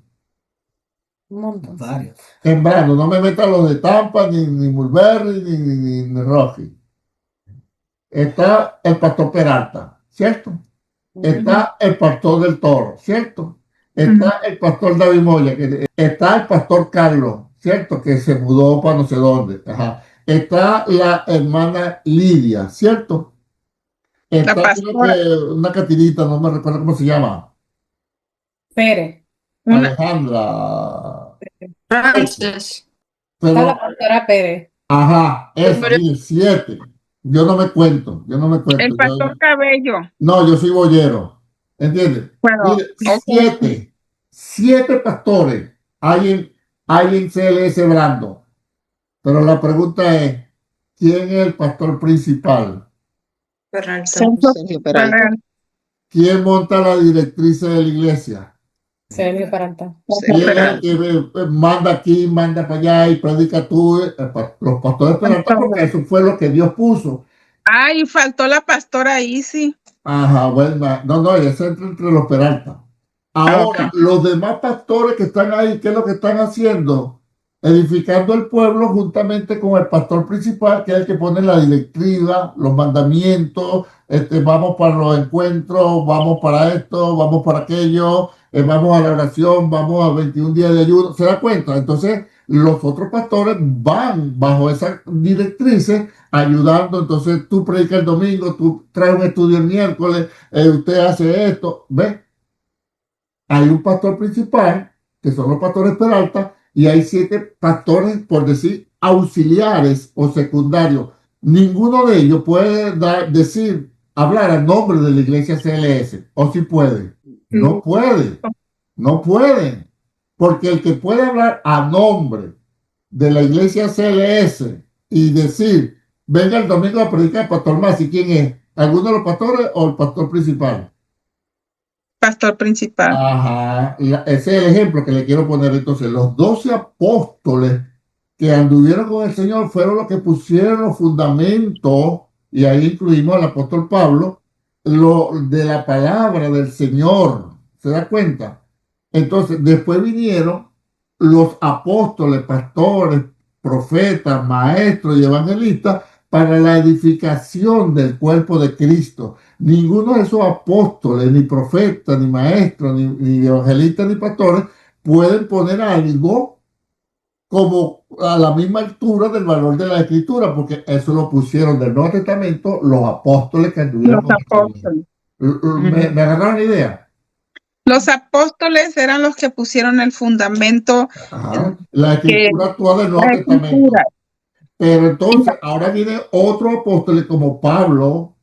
Un montón. Varios. En Brando, no me metan los de Tampa, ni Mulberry, ni Rocky. Está el pastor Peralta, ¿cierto? Está el pastor del Toro, ¿cierto? Está el pastor David Moya, está el pastor Carlos, ¿cierto? Que se mudó para no sé dónde. Ajá. Está la hermana Lidia, ¿cierto? La Está creo pastora. que una catirita, no me recuerdo cómo se llama. Pérez. Una, Alejandra. Francis. Está la Pero, pastora Pérez. ajá, esa, Pero- mire, 7. Yo no me cuento, yo no me cuento. el pastor Cabello. No, yo soy boyero. ¿Entiendes? Bueno, Mire, ok. siete pastores hay en CLS Brando. Pero la pregunta es, ¿quién es el pastor principal? Sergio Peralta. ¿Quién monta la directriz de la iglesia? Sergio Peralta. ¿Quién es el que manda aquí, manda para allá y predica tú? Los pastores Peralta, porque eso fue lo que Dios puso. Ay, faltó la pastora Isi. Ajá, bueno, no, ese entra entre los Peralta. Ahora, Ok. los demás pastores que están ahí, ¿qué es lo que están haciendo? Edificando el pueblo juntamente con el pastor principal, que es el que pone la directiva, los mandamientos, vamos para los encuentros, vamos para esto, vamos para aquello, vamos a la oración, vamos a 21 días de ayuno. ¿Se da cuenta? Entonces, los otros pastores van bajo esas directrices ayudando. Entonces, tú predicas el domingo, tú traes un estudio el miércoles, usted hace esto, ¿ves? Hay un pastor principal, que son los pastores Peralta, y hay 7 pastores, por decir, auxiliares o secundarios. Ninguno de ellos puede hablar a nombre de la iglesia CLS, o si puede. No puede, no pueden, porque el que puede hablar a nombre de la iglesia CLS y decir, venga el domingo a predicar el pastor Masi, ¿quién es? ¿Alguno de los pastores o el pastor principal? Pastor principal. Ajá, ese es el ejemplo que le quiero poner. Entonces, los 12 apóstoles que anduvieron con el Señor fueron los que pusieron los fundamentos, y ahí incluimos al apóstol Pablo, de la palabra del Señor. ¿Se da cuenta? Entonces, después vinieron los apóstoles, pastores, profetas, maestros y evangelistas para la edificación del cuerpo de Cristo. Ninguno de esos apóstoles, ni profetas, ni maestros, ni evangelistas, ni pastores pueden poner algo como a la misma altura del valor de la escritura, porque eso lo pusieron del Nuevo Testamento los apóstoles que anduvieron Los con el Señor. apóstoles. ¿Me agarraron la idea? Los apóstoles eran los que pusieron el fundamento Ajá. La que escritura toda del Nuevo la Testamento. escritura. Pero entonces ahora viene otro apóstol como Pablo,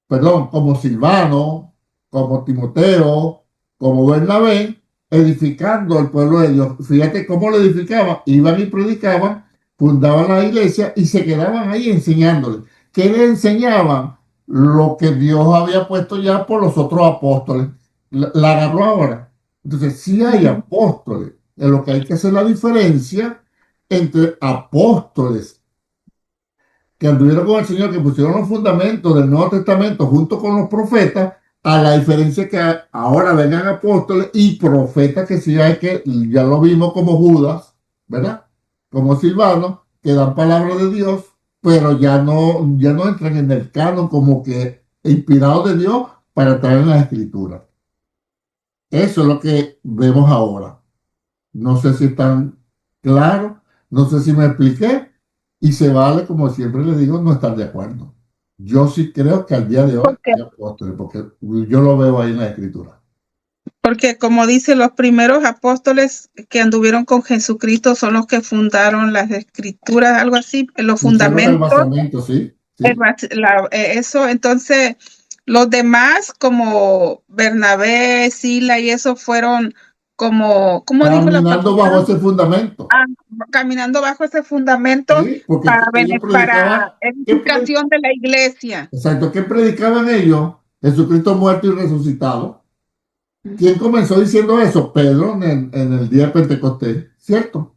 perdón, como Silvano, como Timoteo, como Bernabé, edificando el pueblo de Dios. Fíjate cómo lo edificaban, iban y predicaban, fundaban la iglesia y se quedaban ahí enseñándoles. ¿Qué le enseñaban? Lo que Dios había puesto ya por los otros apóstoles. La agarró ahora. Entonces, sí hay apóstoles. En lo que hay que hacer la diferencia entre apóstoles que anduvieron con el Señor, que pusieron los fundamentos del Nuevo Testamento junto con los profetas, a la diferencia que ahora vengan apóstoles y profetas que sí hay, que ya lo vimos como Judas, ¿verdad? Como Silvano, que dan palabra de Dios, pero ya no entran en el canon como que inspirados de Dios para traer en la escritura. Eso es lo que vemos ahora. No sé si están claros, no sé si me expliqué, y se vale, como siempre les digo, no estar de acuerdo. Yo sí creo que al día de hoy hay apóstoles, porque yo lo veo ahí en la escritura. Porque como dice, los primeros apóstoles que anduvieron con Jesucristo son los que fundaron las escrituras, algo así, los Hicieron el fundamentos. basamento, sí. Eso, entonces, los demás, como Bernabé, Sila y eso, fueron como, ¿cómo dijo la Caminando palabra? bajo ese fundamento. Caminando bajo ese fundamento Sí, porque para ellos predicaban. edificación de la iglesia. Exacto, ¿qué predicaban ellos? Jesucristo muerto y resucitado. ¿Quién comenzó diciendo eso? Pedro en el día de Pentecostés, ¿cierto?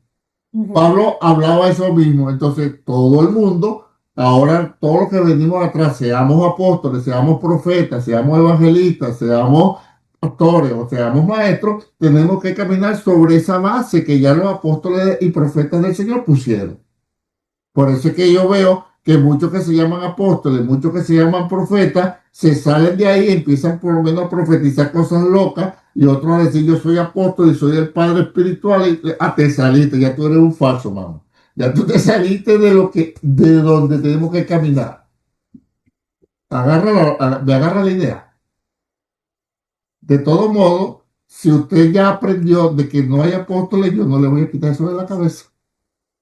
Pablo hablaba eso mismo. Entonces todo el mundo, ahora todos los que venimos atrás, seamos apóstoles, seamos profetas, seamos evangelistas, seamos pastores o seamos maestros, tenemos que caminar sobre esa base que ya los apóstoles y profetas del Señor pusieron. Por eso es que yo veo que muchos que se llaman apóstoles, muchos que se llaman profetas, se salen de ahí y empiezan por lo menos a profetizar cosas locas, y otros a decir yo soy apóstol y soy el padre espiritual, y te saliste, ya tú eres un falso, mano. Ya tú te saliste de donde tenemos que caminar. Me agarra la idea. De todo modo, si usted ya aprendió de que no hay apóstoles, yo no le voy a quitar eso de la cabeza.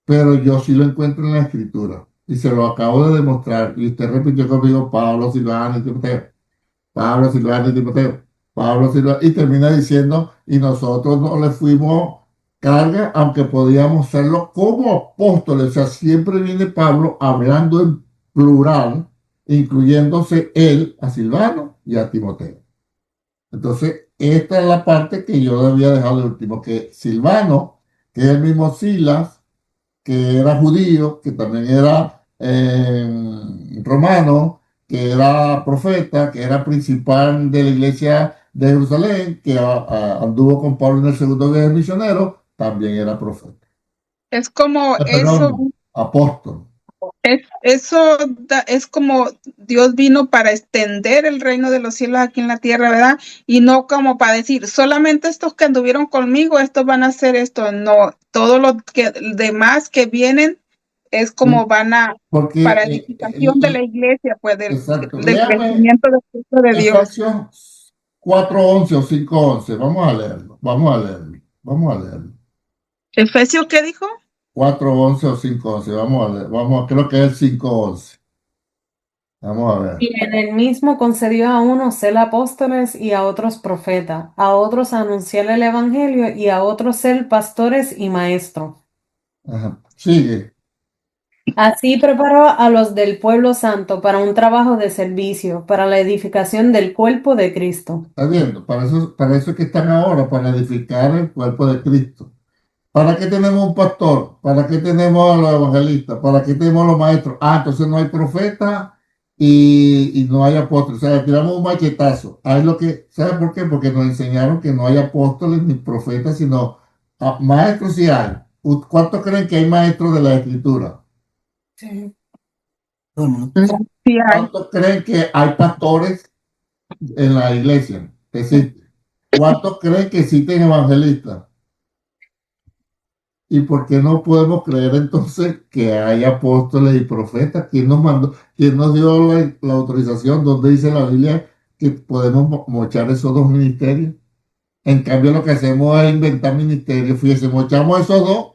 Pero yo sí lo encuentro en la escritura y se lo acabo de demostrar. Y usted repitió conmigo Pablo, Silvano y Timoteo, Pablo, Silvano y Timoteo, Pablo, Silvano, y termina diciendo, y nosotros no le fuimos carga, aunque podíamos serlo como apóstoles. O sea, siempre viene Pablo hablando en plural, incluyéndose él a Silvano y a Timoteo. Entonces, esta es la parte que yo debía dejar de último, que Silvano, que es el mismo Silas, que era judío, que también era romano, que era profeta, que era principal de la iglesia de Jerusalén, que anduvo con Pablo en el segundo viaje misionero, también era profeta. Es como eso, Perdón, apóstol. es como Dios vino para extender el reino de los cielos aquí en la tierra, ¿verdad? Y no como para decir, solamente estos que anduvieron conmigo, estos van a hacer esto. No, todos los demás que vienen es como van a, Porque, para edificación de la iglesia, pues exacto, del léame crecimiento del Cristo de Dios. Efesios 4:11 o 5:11. Vamos a leerlo, vamos a leerlo, vamos a leerlo. ¿Efesios qué dijo? 4:11 o 5:11. Vamos a leer, creo que es el 5:11. Vamos a ver. Y en el mismo concedió a unos ser apóstoles y a otros profetas, a otros anunciar el evangelio y a otros ser pastores y maestros. Ajá. Sigue. Así preparó a los del pueblo santo para un trabajo de servicio, para la edificación del cuerpo de Cristo. ¿Está viendo? Para eso es que están ahora, para edificar el cuerpo de Cristo. ¿Para qué tenemos un pastor? ¿Para qué tenemos a los evangelistas? ¿Para qué tenemos a los maestros? Ah, entonces no hay profeta y no hay apóstoles. O sea, tiramos un machetazo. Ahí lo que, ¿sabe por qué? Porque nos enseñaron que no hay apóstoles ni profetas, sino maestros sí hay. ¿Cuántos creen que hay maestros de la escritura? Sí. Todo el mundo. Sí hay. ¿Cuántos creen que hay pastores en la iglesia? Existe. ¿Cuántos creen que existen evangelistas? ¿Y por qué no podemos creer entonces que hay apóstoles y profetas? ¿Quién nos mandó? ¿Quién nos dio la autorización? ¿Dónde dice la Biblia que podemos mochar esos dos ministerios? En cambio, lo que hacemos es inventar ministerios. Fíjense, mochamos esos dos.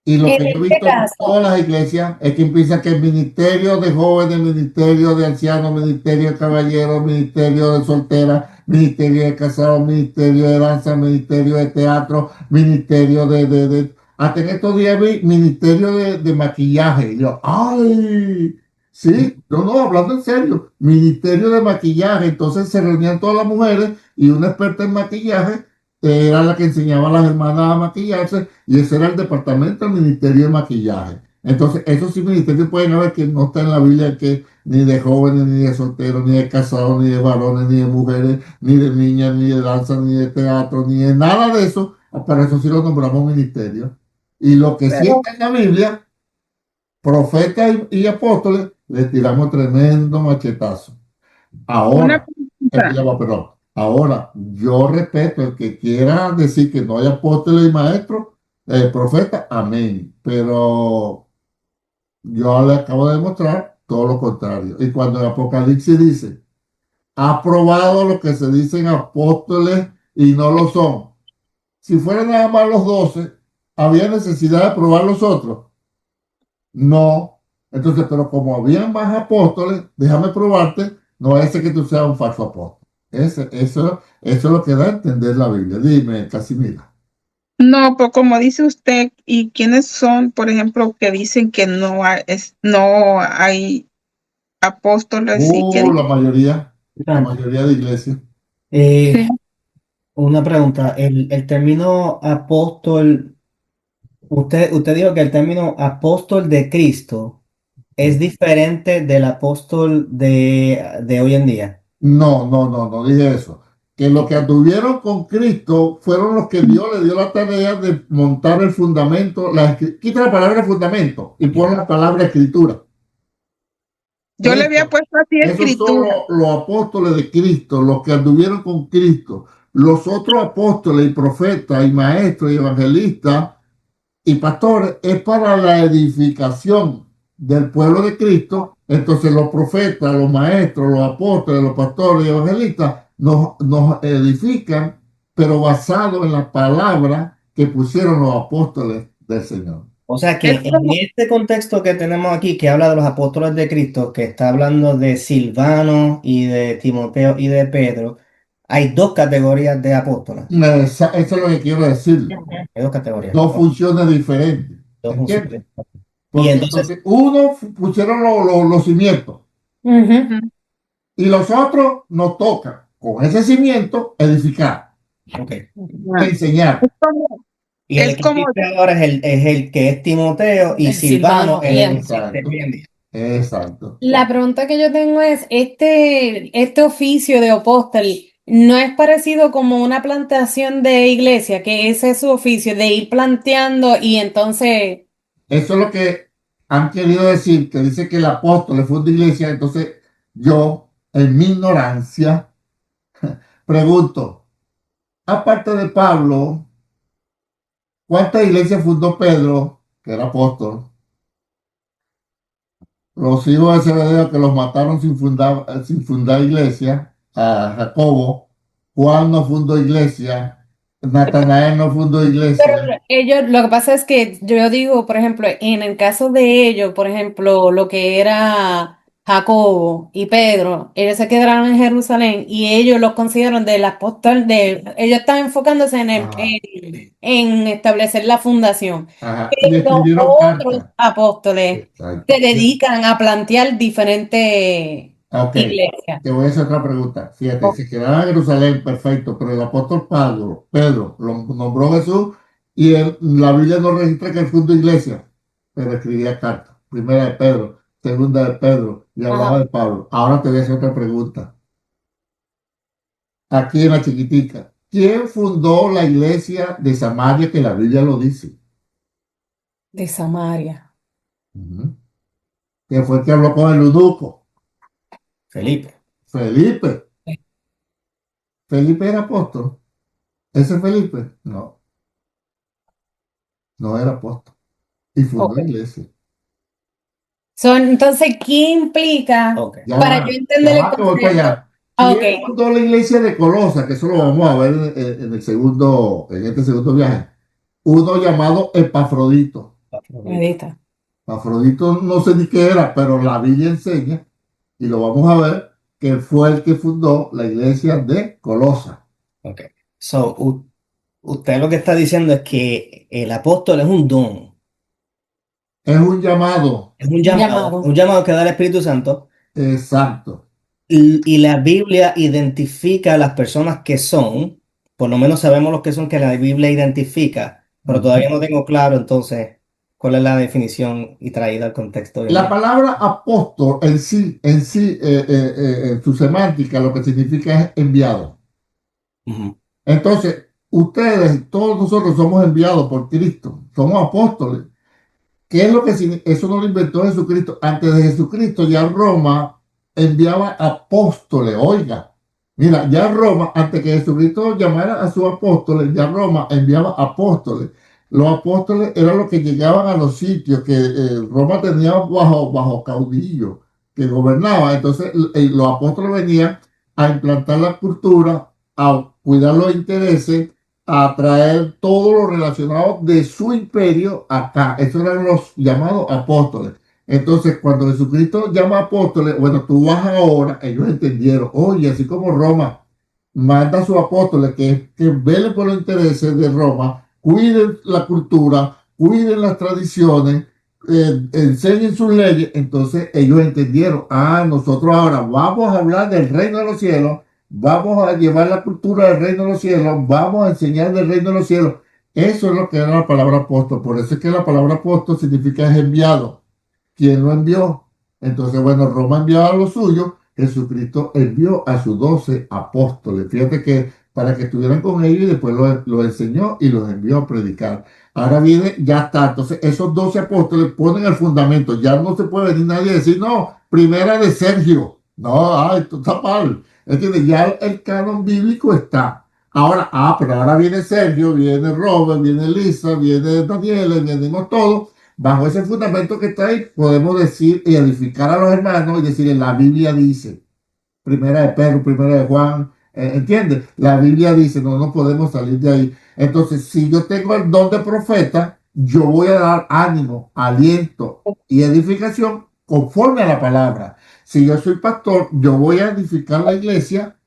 Y lo En que yo he este visto en caso, todas las iglesias es que empieza que el ministerio de jóvenes, ministerio de ancianos, ministerio de caballeros, ministerio de solteras, ministerio de casados, ministerio de danza, ministerio de teatro, ministerio hasta en estos días vi ministerio de maquillaje. Y yo, ¡ay! Sí, no, hablando en serio, ministerio de maquillaje. Entonces se reunían todas las mujeres y una experta en maquillaje era la que enseñaba a las hermanas a maquillarse y ese era el departamento del Ministerio de Maquillaje. Entonces, esos sí ministerios pueden haber que no está en la Biblia, que ni de jóvenes, ni de solteros, ni de casados, ni de varones, ni de mujeres, ni de niñas, ni de danza, ni de teatro, ni de nada de eso. Para eso sí lo nombramos ministerio. Y lo que sí Pero está en la Biblia, profetas y apóstoles, le tiramos tremendo machetazo. una Ahora, pregunta. ya va, perdón. Ahora, yo respeto el que quiera decir que no hay apóstoles y maestros, profetas, amén. Pero yo le acabo de demostrar todo lo contrario. Y cuando el Apocalipsis dice, ha probado lo que se dicen apóstoles y no lo son. Si fueran nada más los 12, ¿había necesidad de probar los otros? No. Entonces, pero como había más apóstoles, déjame probarte, no es que tú seas un falso apóstol. Eso es lo que da a entender la Biblia. Dime, Casimira. No, pues como dice usted, ¿y quiénes son, por ejemplo, que dicen que no hay apóstoles y que La Ah, mayoría de iglesias. eh, sí? una pregunta, el término apóstol, usted dijo que el término apóstol de Cristo es diferente del apóstol de hoy en día. No dije eso. Que los que anduvieron con Cristo fueron los que Dios le dio la tarea de montar el fundamento. Quita la palabra fundamento y pon la palabra escritura. Yo le había Eso. puesto así Esos son escritura. los apóstoles de Cristo, los que anduvieron con Cristo. Los otros apóstoles y profetas y maestros y evangelistas y pastores es para la edificación del pueblo de Cristo. Entonces los profetas, los maestros, los apóstoles, los pastores y evangelistas nos edifican, pero basado en la palabra que pusieron los apóstoles del Señor. O sea que Es en como, este contexto que tenemos aquí, que habla de los apóstoles de Cristo, que está hablando de Silvano y de Timoteo y de Pedro, Hay dos categorías de apóstoles. Eso es lo que quiero decir. Hay dos categorías. Dos funciones diferentes. Dos ¿Entiendes? funciones. Y Porque entonces, entonces uno pusieron los cimientos Ujú. y los otros nos toca con ese cimiento edificar, ok. enseñar. Y el Es que como, existe ahora es el que es Timoteo y El Silvano, Silvano, el yeah. que existe Exacto. hoy en día. Exacto. La pregunta que yo tengo es, este oficio de apóstol, ¿no es parecido como una plantación de iglesia, que ese es su oficio, de ir planteando y entonces, Eso es lo que han querido decir, que dice que el apóstol le fundó iglesia. Entonces yo, en mi ignorancia, pregunto, aparte de Pablo, ¿cuántas iglesias fundó Pedro, que era apóstol? Los hijos de Zebedeo que los mataron sin fundar iglesia, a Jacobo, Juan no fundó iglesia, Natanael no fundó pero iglesia. ellos, lo que pasa es que yo digo, por ejemplo, en el caso de ellos, por ejemplo, lo que era Jacobo y Pedro, ellos se quedaron en Jerusalén y ellos los consideran del apóstol ellos están enfocándose Ajá, en establecer la fundación. ajá. Y Los escribieron otros cartas. apóstoles se Exacto. dedican a plantear diferentes Ok, iglesias. te voy a hacer otra pregunta. Fíjate, Ok. se quedaron en Jerusalén, perfecto, pero el apóstol Pedro lo nombró Jesús y la Biblia no registra que él fundó iglesia, pero escribía cartas. Primera de Pedro, segunda de Pedro, y hablaba Ajá. de Pablo. Ahora te voy a hacer otra pregunta. Aquí en la chiquitica, ¿quién fundó la iglesia de Samaria que la Biblia lo dice? De Samaria. Ujú. ¿Quién fue el que habló con el eunuco? Felipe. Felipe. Felipe era apóstol. ¿Ese Felipe? No, no era apóstol. Y fundó Ok. iglesia. Entonces, ¿qué implica Ok. para yo Ya entender el va, que voy para concepto? allá. Ah, ok. ¿Quién fundó la iglesia de Colosa? Que eso lo vamos a ver en el segundo, en este segundo viaje. Uno llamado Epafrodito. Ahí está. Epafrodito no sé ni qué era, pero la Biblia enseña, y lo vamos a ver, que fue el que fundó la iglesia de Colosa. Ok. So, usted lo que está diciendo es que el apóstol es un don, Es un llamado. es Un llamado. un llamado que da el Espíritu Santo Exacto. y la Biblia identifica a las personas que son, por lo menos sabemos los que son que la Biblia identifica, pero todavía no tengo claro entonces cuál es la definición y traída al contexto hoy en La día. palabra apóstol en su semántica, lo que significa es enviado. Ujú. Entonces, ustedes, todos nosotros somos enviados por Cristo, somos apóstoles. ¿Qué es lo que eso no lo inventó Jesucristo? Antes de Jesucristo ya Roma enviaba apóstoles. Oiga, mira, ya Roma, antes que Jesucristo llamara a sus apóstoles, ya Roma enviaba apóstoles. Los apóstoles eran los que llegaban a los sitios que Roma tenía bajo caudillo, que gobernaba. Entonces los apóstoles venían a implantar la cultura, a cuidar los intereses, a traer todo lo relacionado de su imperio acá. Esos eran los llamados apóstoles. Entonces, cuando Jesucristo llama apóstoles, bueno, tú vas ahora, ellos entendieron, oye, así como Roma manda a sus apóstoles que velen por los intereses de Roma, cuiden la cultura, cuiden las tradiciones, enseñen sus leyes, entonces ellos entendieron, nosotros ahora vamos a hablar del reino de los cielos, vamos a llevar la cultura del reino de los cielos, vamos a enseñar del reino de los cielos. Eso es lo que era la palabra apóstol. Por eso es que la palabra apóstol significa es enviado. ¿Quién lo envió? Entonces, bueno, Roma enviaba a los suyos, Jesucristo envió a sus 12 apóstoles. Fíjate que para que estuvieran con ellos y después lo enseñó y los envió a predicar. Ahora viene, ya está. Entonces, esos 12 apóstoles ponen el fundamento. Ya no se puede venir nadie a decir, no, primera de Sergio. No, esto está mal. ¿Entiendes? Ya el canon bíblico está. Ahora, pero ahora viene Sergio, viene Robert, viene Lisa, viene Daniel, venimos todos. Bajo ese fundamento que está ahí, podemos decir y edificar a los hermanos y decir, en la Biblia dice, primera de Pedro, primera de Juan, ¿entiendes? La Biblia dice, no podemos salir de ahí. Entonces, si yo tengo el don de profeta, yo voy a dar ánimo, aliento y edificación conforme a la palabra. Si yo soy pastor, yo voy a edificar la iglesia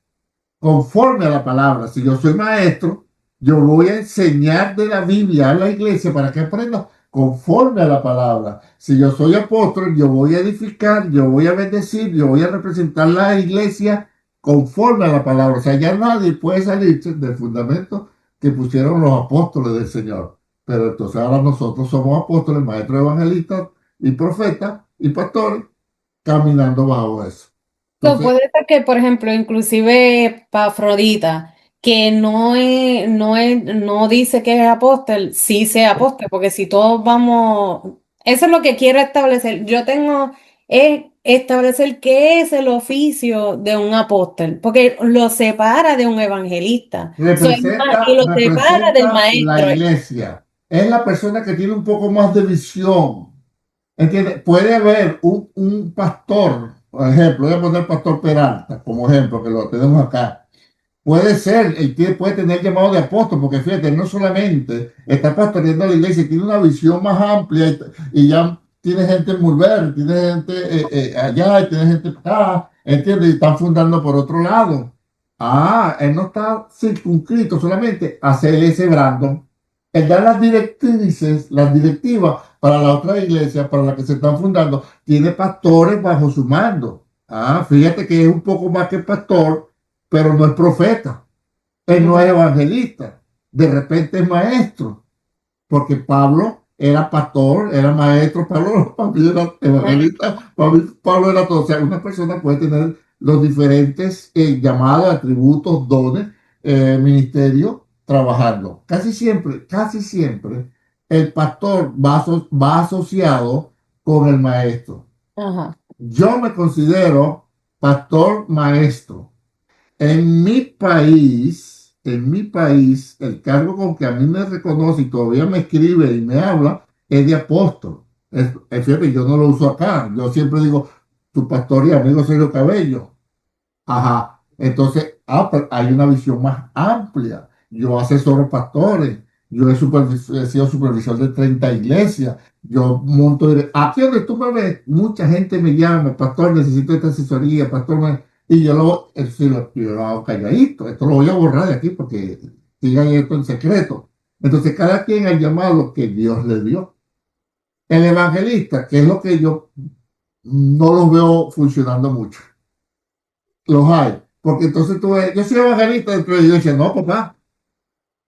conforme a la palabra. Si yo soy maestro, yo voy a enseñar de la Biblia a la iglesia para que aprenda conforme a la palabra. Si yo soy apóstol, yo voy a edificar, yo voy a bendecir, yo voy a representar la iglesia conforme a la palabra. O sea, ya nadie puede salirse del fundamento que pusieron los apóstoles del Señor. Pero entonces ahora nosotros somos apóstoles, maestros evangelistas y profetas y pastores caminando bajo eso. So, Entonces, puede ser que, por ejemplo, inclusive Pafrodita, que no dice que es apóstol, sí sea apóstol, porque si todos vamos, eso es lo que quiero establecer. Yo tengo establecer qué es el oficio de un apóstol, porque lo separa de un evangelista. So, y lo separa del representa la maestro. iglesia. Es la persona que tiene un poco más de visión. ¿Entiendes? Puede haber un pastor, por ejemplo, voy a poner pastor Peralta como ejemplo, que lo tenemos acá. Puede ser, puede tener llamado de apóstol, porque fíjate, no solamente está pastoreando la iglesia, tiene una visión más amplia y ya tiene gente en Mulver, tiene gente allá, y tiene gente acá, ¿entiendes? Y están fundando por otro lado. Él no está circunscrito solamente a CLS Brandon. Él da las directrices, las directivas para la otra iglesia, para la que se están fundando. Tiene pastores bajo su mando. Fíjate que es un poco más que pastor, pero no es profeta. Él no es evangelista. De repente es maestro, porque Pablo era pastor, era maestro, Pablo para mí era evangelista, para mí Pablo era todo. O sea, una persona puede tener los diferentes llamados, atributos, dones, ministerios, trabajando. Casi siempre, el pastor va asociado con el maestro. Ajá. Yo me considero pastor maestro. En mi país, el cargo con que a mí me reconoce y todavía me escribe y me habla es de apóstol. Fíjate, yo no lo uso acá. Yo siempre digo, tu pastor y amigo Sergio Cabello. Ajá. Entonces, pero hay una visión más amplia. Yo asesoro pastores. Yo he sido supervisor de 30 iglesias. Yo monto. Aquí donde tú me ves, mucha gente me llama, pastor, necesito esta asesoría, pastor. Y yo lo hago calladito. Esto lo voy a borrar de aquí porque sigan esto en secreto. Entonces, cada quien ha llamado que Dios le dio. El evangelista, que es lo que yo no lo veo funcionando mucho. Los hay. Porque entonces tú ves, yo soy evangelista dentro de la iglesia. No, papá.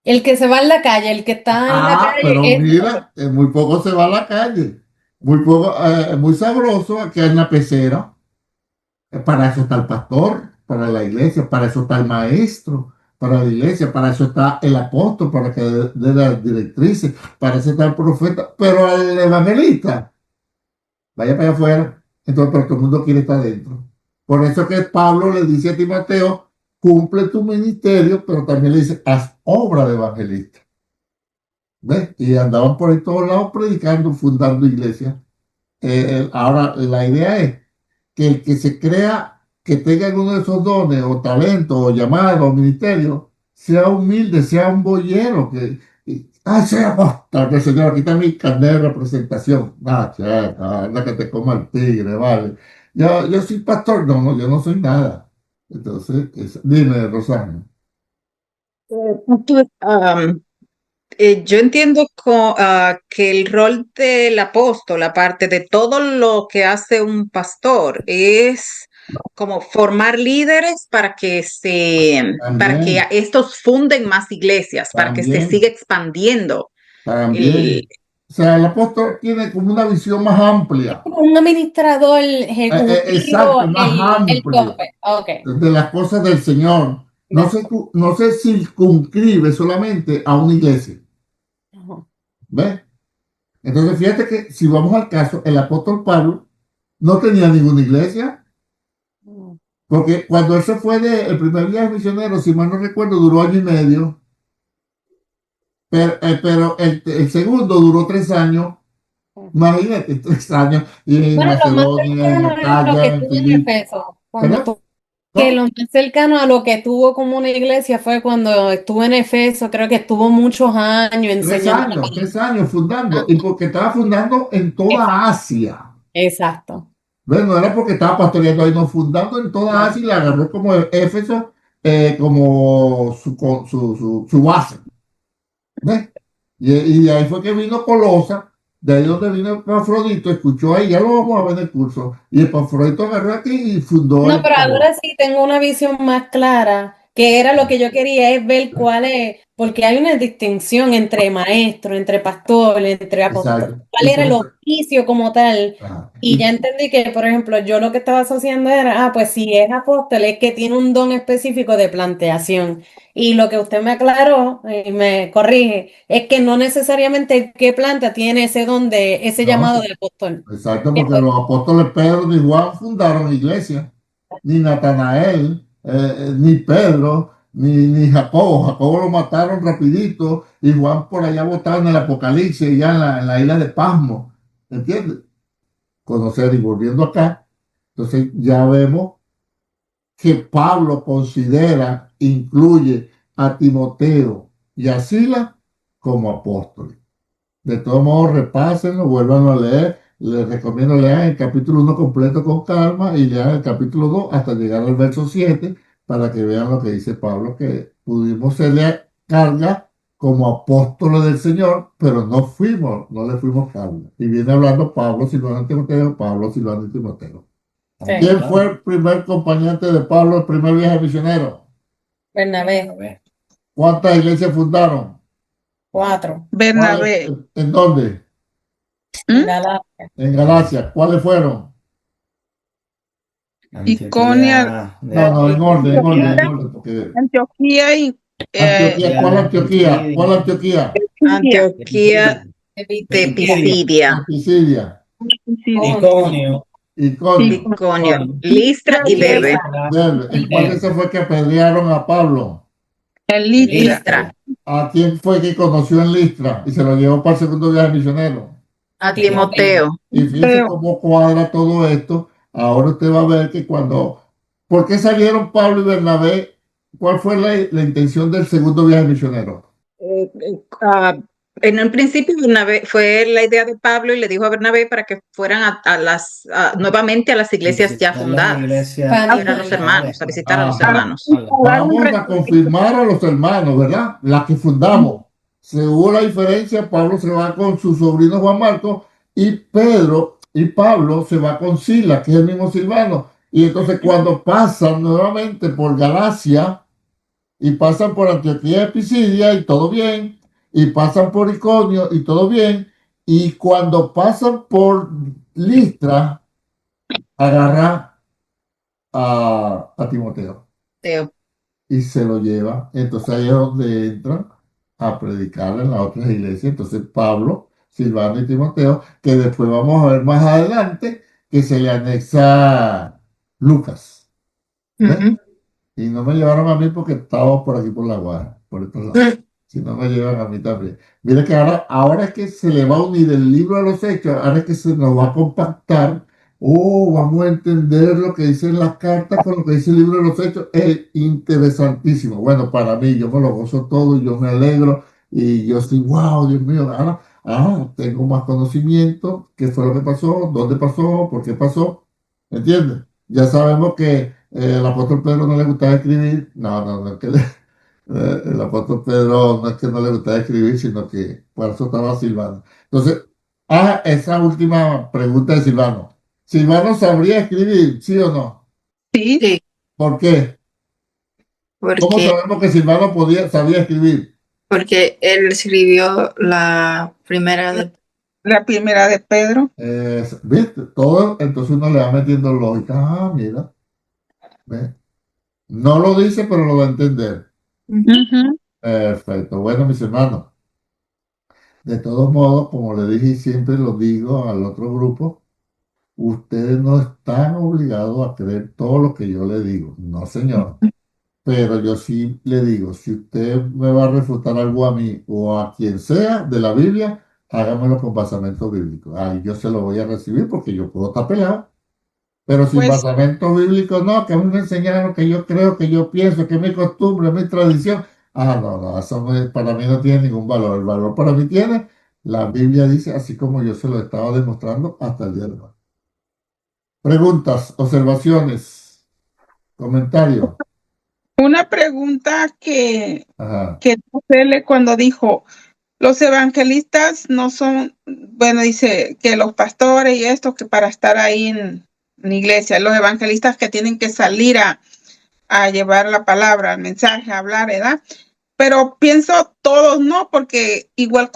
El que se va en la calle, el que está en la calle, Pero mira, muy poco se va a la calle. Muy poco, muy sabroso aquí en la pecera. Para eso está el pastor, para la iglesia, para eso está el maestro, para la iglesia, para eso está el apóstol, para que dé las directrices, para eso está el profeta. Pero el evangelista, vaya para allá afuera. Entonces, pero todo el mundo quiere estar dentro. Por eso que Pablo le dice a Timoteo, cumple tu ministerio, pero también le dice, haz obra de evangelista. ¿Ves? Y andaban por ahí todos lados predicando, fundando iglesias. Ahora, la idea es que el que se crea que tenga alguno de esos dones o talentos o llamados o ministerios, sea humilde, sea un boyero, sea apóstol, que señor, aquí está mi carnet de representación. Anda que te coma el tigre, vale. Yo soy pastor, no, yo no soy nada. Entonces, dime, Rosana. Tú, yo entiendo que el rol del apóstol, aparte de todo lo que hace un pastor, es como formar líderes para que También, estos funden más iglesias, para que se también, siga expandiendo. también. O sea, el apóstol tiene como una visión más amplia. como un administrador ejecutivo, Exacto, más el amplio tope. Ok. de las cosas del Señor. No se circunscribe solamente a una iglesia. Ajá. ¿Ves? Entonces, fíjate que si vamos al caso, el apóstol Pablo no tenía ninguna iglesia, porque cuando él se fue el primer viaje misionero, si mal no recuerdo, duró 1 año y medio, pero el segundo duró 3 años. Imagínate, 3 años, y en Bueno, lo más Macedonia, en cercano a lo que Acaya, en tuvo en Filipo. Efeso, ¿Perdón? que ¿No? lo más cercano a lo que tuvo como una iglesia fue cuando estuvo en Efeso, creo que estuvo muchos años Tres enseñando la años, palabra. 3 años fundando, Ah, y porque estaba fundando en toda exacto, Asia. exacto. Bueno, no era porque estaba pastoreando ahí, no, fundando en toda Asia y le agarró como Éfeso, como su base. ¿Ves? Y de ahí fue que vino Colosa, de ahí donde vino Epafrodito, escuchó ahí, ya lo vamos a ver en el curso, y Epafrodito agarró aquí y fundó No, el pero Pablo. ahora sí tengo una visión más clara, que era lo que yo quería es ver cuál es, porque hay una distinción entre maestro, entre pastor, entre apóstol, Exacto. cuál era el Entonces, oficio como tal. ajá. Y ya entendí que, por ejemplo, yo lo que estaba asociando era, pues si es apóstol es que tiene un don específico de planteación. Y lo que usted me aclaró y me corrige es que no necesariamente el que planta tiene ese don de ese llamado No, de apóstol. exacto, Que porque pues, los apóstoles Pedro ni Juan fundaron iglesia, ni Natanael, ni Pedro, ni Jacobo. Jacobo lo mataron rapidito y Juan por allá botado en el Apocalipsis, ya en la isla de Pasmo. ¿Entiendes? Conocer y volviendo acá, entonces ya vemos que Pablo considera, incluye a Timoteo y a Sila como apóstoles. De todos modos, repásenlo, vuelvan a leer. Les recomiendo lean el capítulo 1 completo con calma y lean el capítulo 2 hasta llegar al verso 7 para que vean lo que dice Pablo, que pudimos serle carga como apóstoles del Señor, pero no le fuimos carga. Y viene hablando Pablo, Silvano y Timoteo, Pablo, Silvano y Timoteo. sí, ¿Quién fue el primer compañero de Pablo, el primer viaje misionero? Bernabé, ¿Cuántas iglesias fundaron? 4, Bernabé. ¿En dónde? en ¿Mm? Galacia. En Galacia. ¿Cuáles fueron? Iconia, Antioquía No, no, de Antioquía, en orden, porque Antioquía y Antioquía, ¿cuál Antioquía? ¿Cuál Antioquía? Pisidia. Antioquía De de Pisidia, Pisidia, Pisidia, Pisidia. Iconio, Iconio, Iconio, Iconio, Listra y Derbe. Derbe. ¿En cuál de esos fue que apedrearon a Pablo? En Listra. Listra, ¿A quién fue que conoció en Listra y se lo llevó para el segundo viaje misionero? a Timoteo. Timoteo. Y fíjese Pero, cómo cuadra todo esto. Ahora usted va a ver que ¿por qué salieron Pablo y Bernabé? ¿Cuál fue la intención del segundo viaje misionero? Eh, eh, ah, en un principio fue la idea de Pablo y le dijo a Bernabé para que fueran nuevamente a las iglesias ya visitar las fundadas, iglesias a ver a los locales. hermanos, a visitar a los Ajá. hermanos. dar un Vamos a resumen. confirmar a los hermanos, ¿verdad? Las que fundamos. Se hubo la diferencia, Pablo se va con su sobrino Juan Marcos y Pedro y Pablo se va con Sila, que es el mismo Silvano. Y entonces cuando pasan nuevamente por Galacia y pasan por Antioquía de Pisidia y todo bien, y pasan por Iconio y todo bien, y cuando pasan por Listra, agarra a Timoteo Teo. y se lo lleva. Entonces ahí es donde entran a predicar en las otras iglesias. Entonces Pablo, Silvano y Timoteo, que después vamos a ver más adelante, que se le anexa Lucas. ¿Ves? Ujú. Y no me llevaron a mí porque estaba por aquí por la Guara, por estos lados. Si no me llevan a mí también. Mira que ahora es que se le va a unir el libro a los hechos, ahora es que se nos va a compactar. Oh, vamos a entender lo que dicen las cartas con lo que dice el libro de los hechos. Es interesantísimo. Bueno, para mí, yo me lo gozo todo y yo me alegro. Y yo estoy, wow, Dios mío, ahora tengo más conocimiento. ¿Qué fue lo que pasó? ¿Dónde pasó? ¿Por qué pasó? ¿Entiendes? Ya sabemos que el apóstol Pedro no le gustaba escribir. No, no, no, el apóstol Pedro no es que no le gustaba escribir, sino que por eso estaba Silvano. Entonces, esa última pregunta de Silvano. ¿Silvano sabría escribir, sí o no? Sí, Sí, ¿Por qué? ¿Cómo porque, sabemos que Silvano sabía escribir? porque él escribió la primera de... la primera de Pedro. ¿Viste? Todo, entonces uno le va metiendo lógica. Mira, ¿ves? No lo dice, pero lo va a entender. Ujú. Perfecto. Bueno, mis hermanos. De todos modos, como le dije y siempre lo digo al otro grupo, ustedes no están obligados a creer todo lo que yo le digo. No, señor. Pero yo sí le digo, si usted me va a refutar algo a mí o a quien sea de la Biblia, hágamelo con basamento bíblico. Ahí yo se lo voy a recibir porque yo puedo estar peleado. Pero sin Pues, basamento bíblico, no, que a mí me enseñaron que yo creo, que yo pienso, que es mi costumbre, es mi tradición. No, no, eso para mí no tiene ningún valor. El valor para mí tiene, la Biblia dice, así como yo se lo estaba demostrando hasta el día de hoy. Preguntas, observaciones, comentarios. Una pregunta Ajá. que hacerle cuando dijo, los evangelistas no son, bueno, dice que los pastores y esto, que para estar ahí en la iglesia, los evangelistas que tienen que salir a llevar la palabra, el mensaje, a hablar, ¿verdad? Pero pienso todos no, porque igual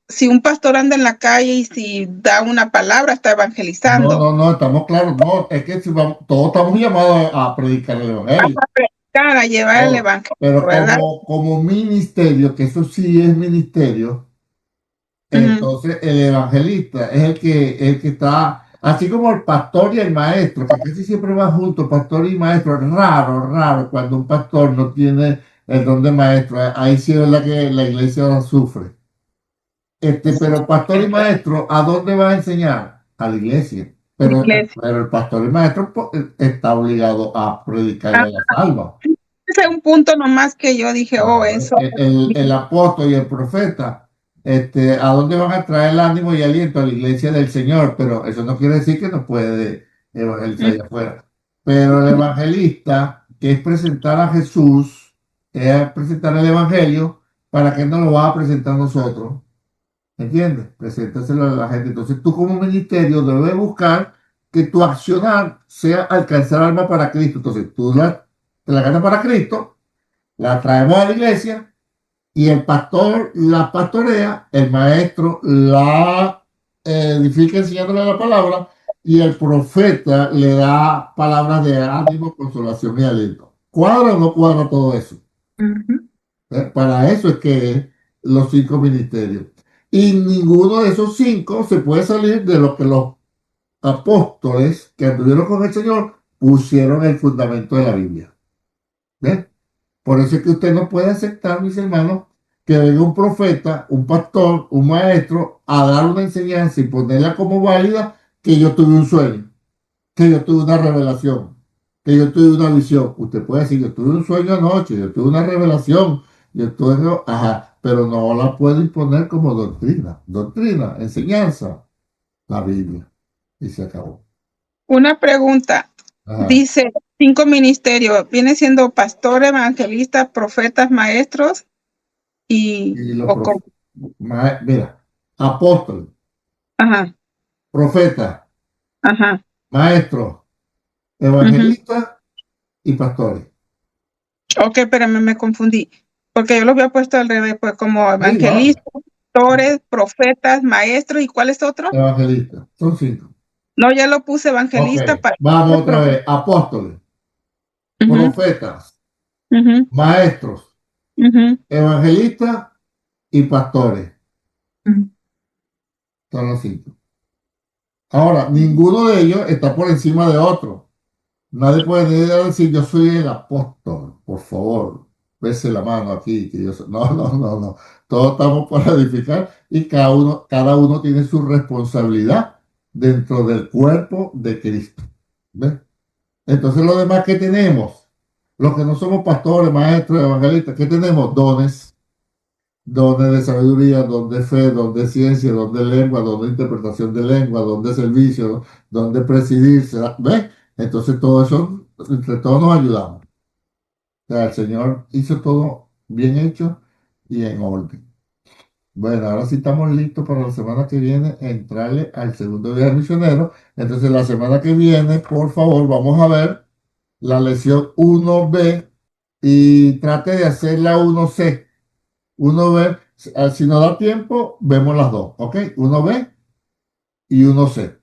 si un pastor anda en la calle y si da una palabra, está No, evangelizando. no, no, estamos claros. No, es que si todos estamos llamados a predicar el Evangelio. A predicar, a llevar el Todos. evangelio, Pero ¿verdad? como ministerio, que eso sí es ministerio, Ujú. entonces el evangelista es el que está, así como el pastor y el maestro, que casi siempre van juntos, pastor y maestro. Raro, raro, cuando un pastor no tiene el don de maestro. Ahí sí es verdad que la iglesia ahora sufre. Pero pastor y maestro, ¿a dónde va a enseñar? A la iglesia. Iglesia. Pero el pastor y maestro está obligado a Ah, predicarle la salva. ese es un punto nomás que yo dije, oh, Claro. eso. El apóstol y el profeta, ¿a dónde van a traer el ánimo y aliento? A la iglesia del Señor, pero eso no quiere decir que no puede evangelizar allá afuera. Pero el evangelista, que es presentar a Jesús, es presentar el evangelio, ¿para qué no lo va a presentar nosotros? ¿Entiendes? Preséntaselo a la gente. Entonces tú como ministerio debes buscar que tu accionar sea alcanzar alma para Cristo. Entonces te la ganas para Cristo, la traemos a la iglesia y el pastor la pastorea, el maestro la edifica enseñándole la palabra y el profeta le da palabras de ánimo, consolación y aliento. ¿Cuadra o no cuadra todo eso? Ujú. Para eso es que los 5 ministerios. Y ninguno de esos 5 se puede salir de lo que los apóstoles que anduvieron con el Señor pusieron el fundamento de la Biblia. ¿Ven? Por eso es que usted no puede aceptar, mis hermanos, que venga un profeta, un pastor, un maestro a dar una enseñanza y ponerla como válida que yo tuve un sueño, que yo tuve una revelación, que yo tuve una visión. Usted puede decir, yo tuve un sueño anoche, yo tuve una revelación, yo tuve, ajá, pero no la puede imponer como doctrina. Doctrina, enseñanza, la Biblia. Y se acabó. Una pregunta. Ajá. Dice, 5 ministerios. Viene siendo pastor, evangelista, profetas, maestros y... Y los O con, mira, apóstol, ajá, profeta, ajá. maestro, Ujú. evangelistas y pastores. Ok, espérame, me confundí. Porque yo los había puesto al revés, pues como Sí, no, evangelistas, pastores, profetas, maestros. ¿Y cuál es otro? evangelistas. Son 5. No, ya lo puse Ok, evangelista, vamos pastor, otra profeta. vez. Apóstoles, Ujú, profetas, ujú, maestros, ujú, evangelistas y pastores. ujú. Son los 5. Ahora, ninguno de ellos está por encima de otro. Nadie puede decir yo soy el apóstol, por favor, bese la mano aquí, que yo soy. No, no, no, no. Todos estamos para edificar y cada uno tiene su responsabilidad dentro del cuerpo de Cristo. ¿Ves? Entonces, lo demás que tenemos, los que no somos pastores, maestros, evangelistas, ¿qué tenemos? Dones de sabiduría, don de fe, don de ciencia, don de lengua, don de interpretación de lengua, don de servicio, don de presidir. ¿Ves? Entonces todo eso, entre todos nos ayudamos. O sea, el Señor hizo todo bien hecho y en orden. Bueno, ahora sí estamos listos para la semana que viene entrarle al segundo viaje misionero. Entonces la semana que viene, por favor, vamos a ver la lección 1B y trate de hacer la 1C. 1B, si nos da tiempo, vemos las dos, ¿ok? 1B y 1C.